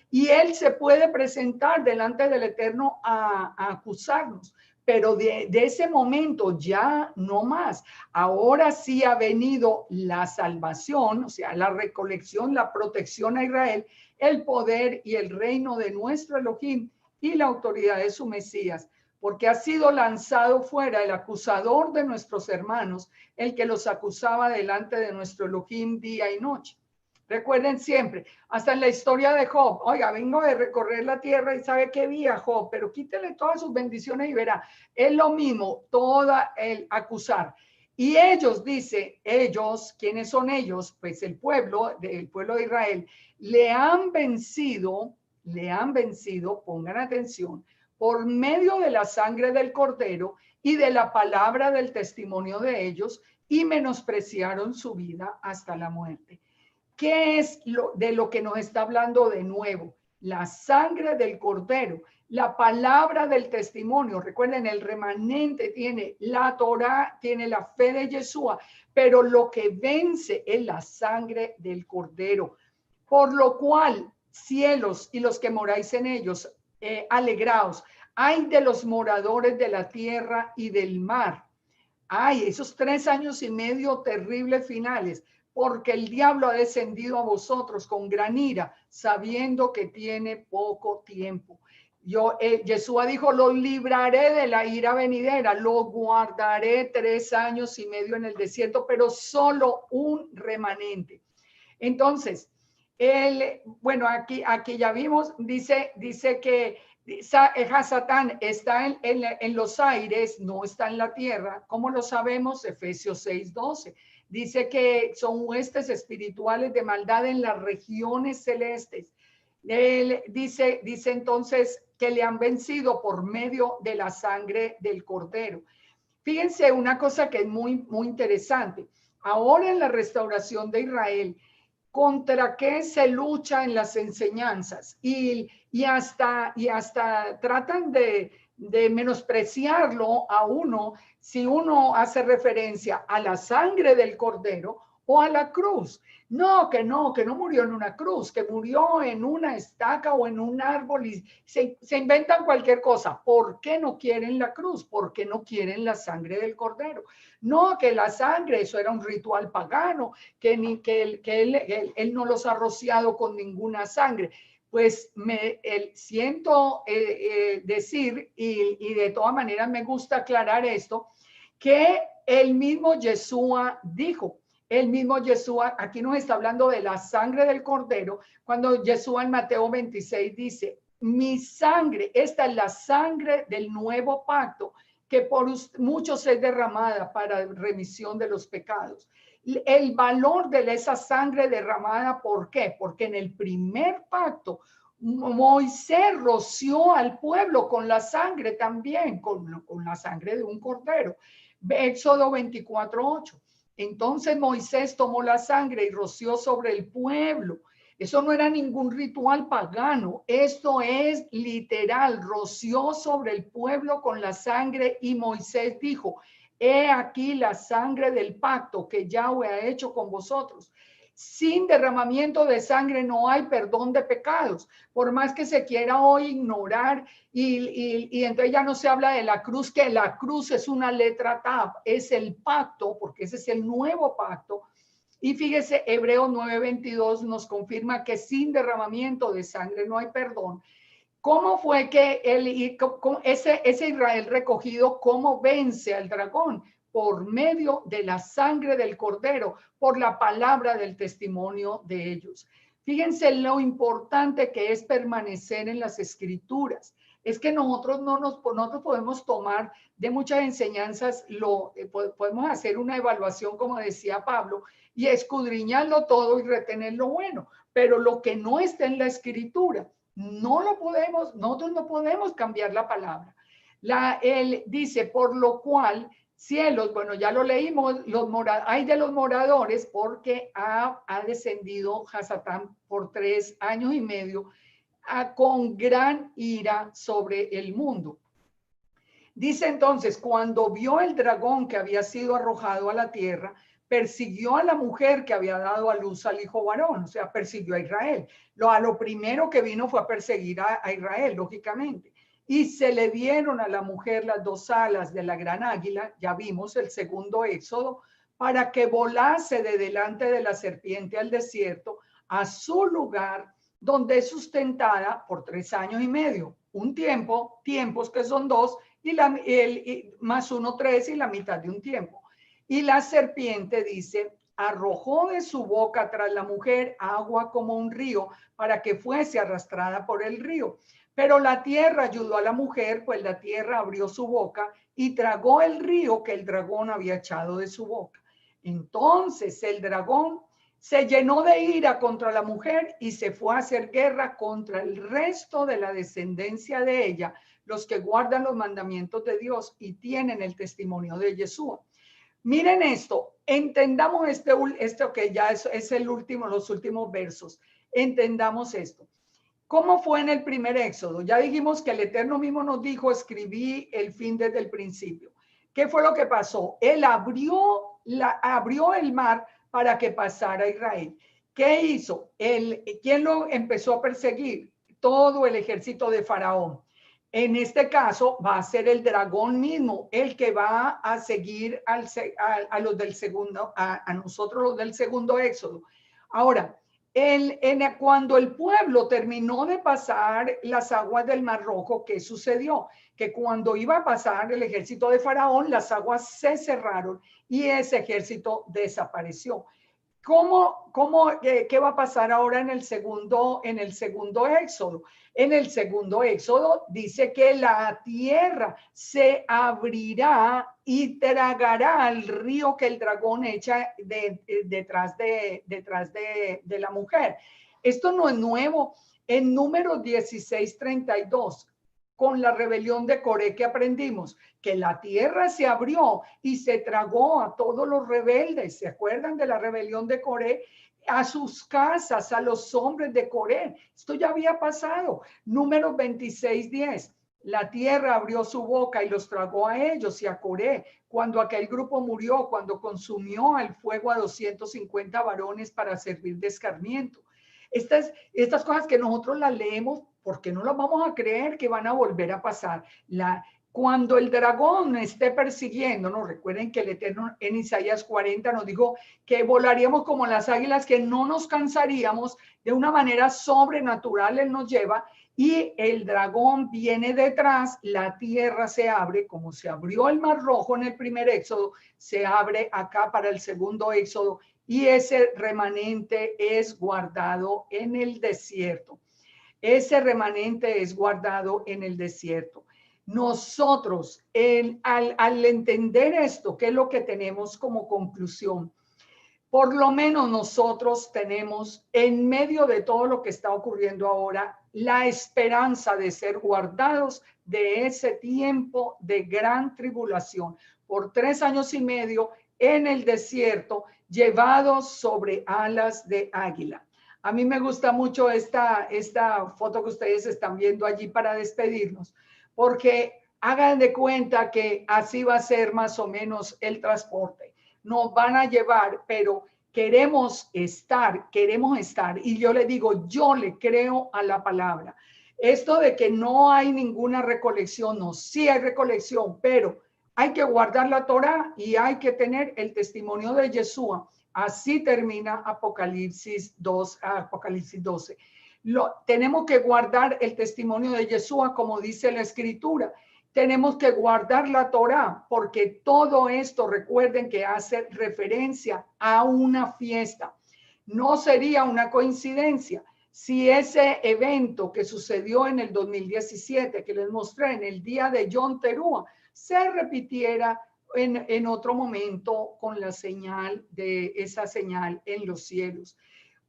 se puede presentar delante del Eterno a acusarnos, pero de ese momento ya no más. Ahora sí ha venido la salvación, o sea, la recolección, la protección a Israel, el poder y el reino de nuestro Elohim y la autoridad de su Mesías, porque ha sido lanzado fuera el acusador de nuestros hermanos, el que los acusaba delante de nuestro Elohim día y noche. Recuerden siempre, hasta en la historia de Job, oiga, vengo de recorrer la tierra y sabe que vi a Job, pero quítele todas sus bendiciones y verá, es lo mismo, toda el acusar. Y ellos, dice, ellos, ¿quiénes son ellos? Pues el pueblo de Israel, le han vencido, pongan atención, por medio de la sangre del cordero y de la palabra del testimonio de ellos, y menospreciaron su vida hasta la muerte. ¿Qué es de lo que nos está hablando de nuevo? La sangre del cordero, la palabra del testimonio. Recuerden, el remanente tiene la Torá, tiene la fe de Yeshua, pero lo que vence es la sangre del cordero. Por lo cual, cielos y los que moráis en ellos, alegraos. Ay de los moradores de la tierra y del mar. Ay, esos 3 años y medio terribles finales, porque el diablo ha descendido a vosotros con gran ira, sabiendo que tiene poco tiempo. Yeshua dijo, lo libraré de la ira venidera, lo guardaré 3 años y medio en el desierto, pero solo un remanente. Entonces, bueno, aquí ya vimos, dice que Hasatán está en los aires, no está en la tierra. ¿Cómo lo sabemos? Efesios 6:12. Dice que son huestes espirituales de maldad en las regiones celestes. Él dice entonces que le han vencido por medio de la sangre del cordero. Fíjense una cosa que es muy, muy interesante. Ahora en la restauración de Israel, ¿contra qué se lucha en las enseñanzas? Y hasta tratan de menospreciarlo a uno si uno hace referencia a la sangre del cordero o a la cruz. No, que no murió en una cruz, que murió en una estaca o en un árbol y se inventan cualquier cosa. ¿Por qué no quieren la cruz? ¿Por qué no quieren la sangre del cordero? No, que la sangre, eso era un ritual pagano, que él no los ha rociado con ninguna sangre. Pues siento decir, y de todas maneras me gusta aclarar esto, que el mismo Yeshua dijo, aquí nos está hablando de la sangre del cordero, cuando Yeshua en Mateo 26 dice, mi sangre, esta es la sangre del nuevo pacto, que por muchos es derramada para remisión de los pecados. El valor de esa sangre derramada, ¿por qué? Porque en el primer pacto Moisés roció al pueblo con la sangre también, con la sangre de un cordero. Éxodo 24:8. Entonces Moisés tomó la sangre y roció sobre el pueblo. Eso no era ningún ritual pagano. Esto es literal. Roció sobre el pueblo con la sangre y Moisés dijo, he aquí la sangre del pacto que Yahweh ha hecho con vosotros. Sin derramamiento de sangre no hay perdón de pecados. Por más que se quiera hoy ignorar y entonces ya no se habla de la cruz, que la cruz es una letra tap, es el pacto, porque ese es el nuevo pacto. Y fíjese, Hebreos 9:22 nos confirma que sin derramamiento de sangre no hay perdón. ¿Cómo fue que ese Israel recogido, cómo vence al dragón? Por medio de la sangre del cordero, por la palabra del testimonio de ellos. Fíjense lo importante que es permanecer en las escrituras. Es que nosotros nosotros podemos tomar de muchas enseñanzas, podemos hacer una evaluación, como decía Pablo, y escudriñarlo todo y retener lo bueno, pero lo que no está en la escritura, no lo podemos, nosotros no podemos cambiar la palabra. Él dice, por lo cual cielos, bueno, ya lo leímos, hay de los moradores porque ha descendido Hasatán por 3 años y medio con gran ira sobre el mundo. Dice entonces, cuando vio el dragón que había sido arrojado a la tierra, persiguió a la mujer que había dado a luz al hijo varón, o sea, persiguió a Israel. Lo primero que vino fue a perseguir a Israel, lógicamente. Y se le dieron a la mujer las 2 alas de la gran águila, ya vimos el segundo éxodo, para que volase de delante de la serpiente al desierto, a su lugar, donde es sustentada por 3 años y medio. Un tiempo, tiempos que son 2, más 1, 3 y la mitad de un tiempo. Y la serpiente dice, arrojó de su boca tras la mujer agua como un río para que fuese arrastrada por el río. Pero la tierra ayudó a la mujer, pues la tierra abrió su boca y tragó el río que el dragón había echado de su boca. Entonces el dragón se llenó de ira contra la mujer y se fue a hacer guerra contra el resto de la descendencia de ella, los que guardan los mandamientos de Dios y tienen el testimonio de Yeshua. Miren esto, entendamos esto que ya es el último, los últimos versos. Entendamos esto. ¿Cómo fue en el primer éxodo? Ya dijimos que el Eterno mismo nos dijo, escribí el fin desde el principio. ¿Qué fue lo que pasó? Él abrió el mar para que pasara Israel. ¿Qué hizo? ¿Quién lo empezó a perseguir? Todo el ejército de Faraón. En este caso va a ser el dragón mismo el que va a seguir a los del segundo, a nosotros los del segundo éxodo. Ahora, cuando el pueblo terminó de pasar las aguas del Mar Rojo, ¿qué sucedió? Que cuando iba a pasar el ejército de Faraón, las aguas se cerraron y ese ejército desapareció. ¿Qué va a pasar ahora en el segundo éxodo? En el segundo éxodo dice que la tierra se abrirá y tragará al río que el dragón echa detrás de la mujer. Esto no es nuevo. En Números 16:32, con la rebelión de Coré que aprendimos, que la tierra se abrió y se tragó a todos los rebeldes. ¿Se acuerdan de la rebelión de Coré? A sus casas, a los hombres de Coré. Esto ya había pasado. Números 26:10. La tierra abrió su boca y los tragó a ellos y a Coré, cuando aquel grupo murió, cuando consumió al fuego a 250 varones para servir de escarmiento. Estas cosas que nosotros las leemos, ¿por qué no las vamos a creer que van a volver a pasar? Cuando el dragón esté persiguiendo, ¿no? Recuerden que el Eterno en Isaías 40 nos dijo que volaríamos como las águilas, que no nos cansaríamos, de una manera sobrenatural Él nos lleva, y el dragón viene detrás, la tierra se abre, como se abrió el Mar Rojo en el primer éxodo, se abre acá para el segundo éxodo, y ese remanente es guardado en el desierto. Ese remanente es guardado en el desierto. Nosotros, al entender esto, ¿qué es lo que tenemos como conclusión? Por lo menos nosotros tenemos, en medio de todo lo que está ocurriendo ahora, la esperanza de ser guardados de ese tiempo de gran tribulación por 3 años y medio en el desierto, llevados sobre alas de águila. A mí me gusta mucho esta foto que ustedes están viendo allí para despedirnos, porque hagan de cuenta que así va a ser más o menos el transporte. Nos van a llevar, pero queremos estar. Y yo le digo, yo le creo a la palabra. Esto de que no hay ninguna recolección, no, sí hay recolección, pero hay que guardar la Torá y hay que tener el testimonio de Yeshua. Así termina Apocalipsis 12. Tenemos que guardar el testimonio de Yeshua, como dice la Escritura. Tenemos que guardar la Torá, porque todo esto, recuerden que hace referencia a una fiesta. No sería una coincidencia si ese evento que sucedió en el 2017, que les mostré en el día de Yom Teruah, se repitiera en otro momento con la señal de esa señal en los cielos.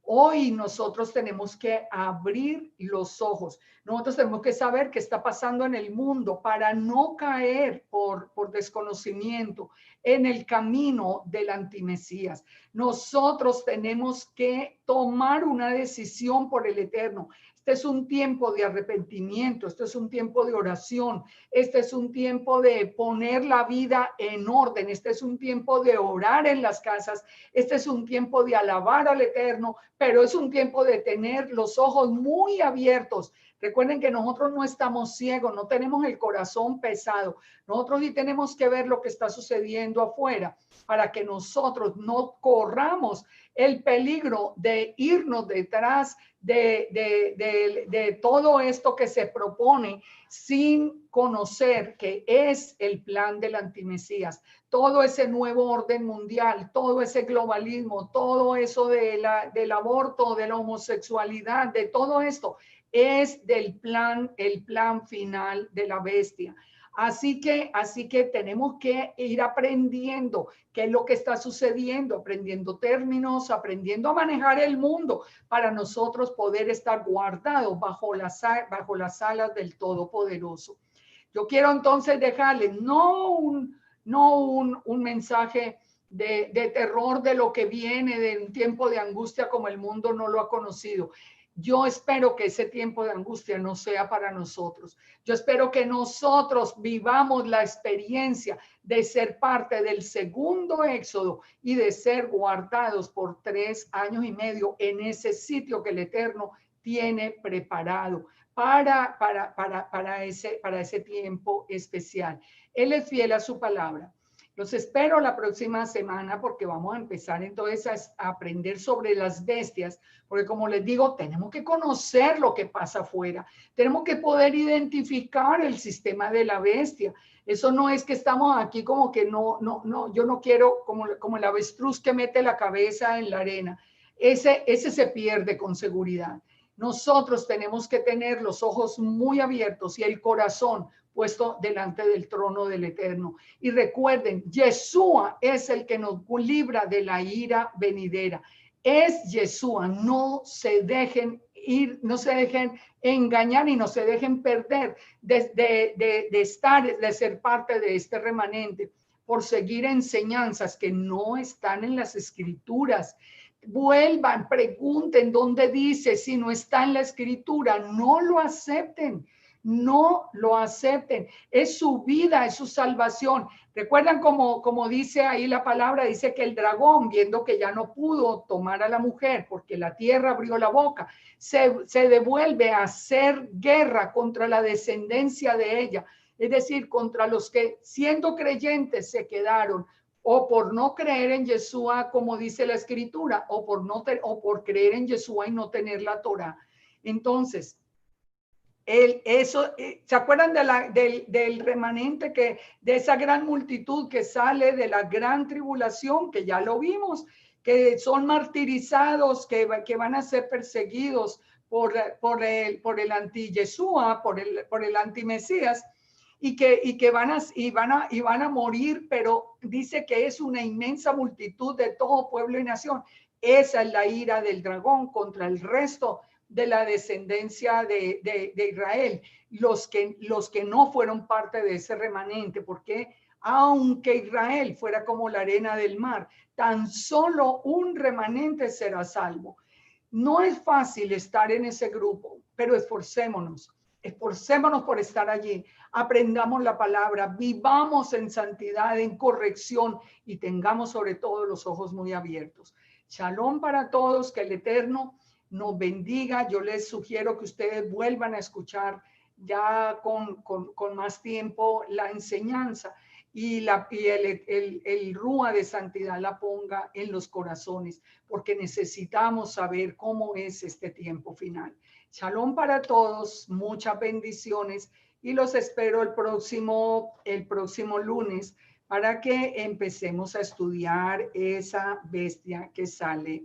Hoy nosotros tenemos que abrir los ojos. Nosotros tenemos que saber qué está pasando en el mundo para no caer por desconocimiento en el camino del antimesías. Nosotros tenemos que tomar una decisión por el eterno. Este es un tiempo de arrepentimiento, este es un tiempo de oración, este es un tiempo de poner la vida en orden, este es un tiempo de orar en las casas, este es un tiempo de alabar al eterno, pero es un tiempo de tener los ojos muy abiertos. Recuerden que nosotros no estamos ciegos, no tenemos el corazón pesado. Nosotros sí tenemos que ver lo que está sucediendo afuera para que nosotros no corramos el peligro de irnos detrás de todo esto que se propone sin conocer que es el plan del antimesías. Todo ese nuevo orden mundial, todo ese globalismo, todo eso del aborto, de la homosexualidad, de todo esto, es el plan final de la bestia. Así que tenemos que ir aprendiendo qué es lo que está sucediendo, aprendiendo términos, aprendiendo a manejar el mundo para nosotros poder estar guardados bajo las alas del Todopoderoso. Yo quiero entonces dejarles no un mensaje de terror de lo que viene, de un tiempo de angustia como el mundo no lo ha conocido. Yo espero que ese tiempo de angustia no sea para nosotros. Yo espero que nosotros vivamos la experiencia de ser parte del segundo éxodo y de ser guardados por 3 años y medio en ese sitio que el Eterno tiene preparado para ese tiempo especial. Él es fiel a su palabra. Los espero la próxima semana porque vamos a empezar entonces a aprender sobre las bestias, porque como les digo, tenemos que conocer lo que pasa afuera, tenemos que poder identificar el sistema de la bestia. Eso no es que estamos aquí como que no, yo no quiero, como el avestruz que mete la cabeza en la arena. Ese se pierde con seguridad. Nosotros tenemos que tener los ojos muy abiertos y el corazón puesto delante del trono del Eterno. Y recuerden, Yeshua es el que nos libra de la ira venidera. Es Yeshua, no se dejen ir, no se dejen engañar y no se dejen perder de ser parte de este remanente por seguir enseñanzas que no están en las escrituras. Vuelvan, pregunten dónde dice, si no está en la escritura, no lo acepten. No lo acepten. Es su vida, es su salvación. Recuerdan como dice ahí la palabra, dice que el dragón, viendo que ya no pudo tomar a la mujer porque la tierra abrió la boca, se devuelve a hacer guerra contra la descendencia de ella. Es decir, contra los que siendo creyentes se quedaron o por no creer en Yeshua, como dice la escritura, o por creer en Yeshua y no tener la Torah. Entonces, ¿se acuerdan del remanente de esa gran multitud que sale de la gran tribulación, que ya lo vimos, que son martirizados, que van a ser perseguidos por el anti-Yeshua, por el anti-Mesías, y que van a morir, pero dice que es una inmensa multitud de todo pueblo y nación. Esa es la ira del dragón contra el resto de la descendencia de Israel, los que no fueron parte de ese remanente, porque aunque Israel fuera como la arena del mar, tan solo un remanente será salvo. No es fácil estar en ese grupo, pero esforcémonos por estar allí, aprendamos la palabra, vivamos en santidad, en corrección y tengamos sobre todo los ojos muy abiertos. Shalom para todos, que el Eterno nos bendiga. Yo les sugiero que ustedes vuelvan a escuchar ya con más tiempo la enseñanza y el rúa de santidad la ponga en los corazones, porque necesitamos saber cómo es este tiempo final. Shalom para todos, muchas bendiciones y los espero el próximo lunes para que empecemos a estudiar esa bestia que sale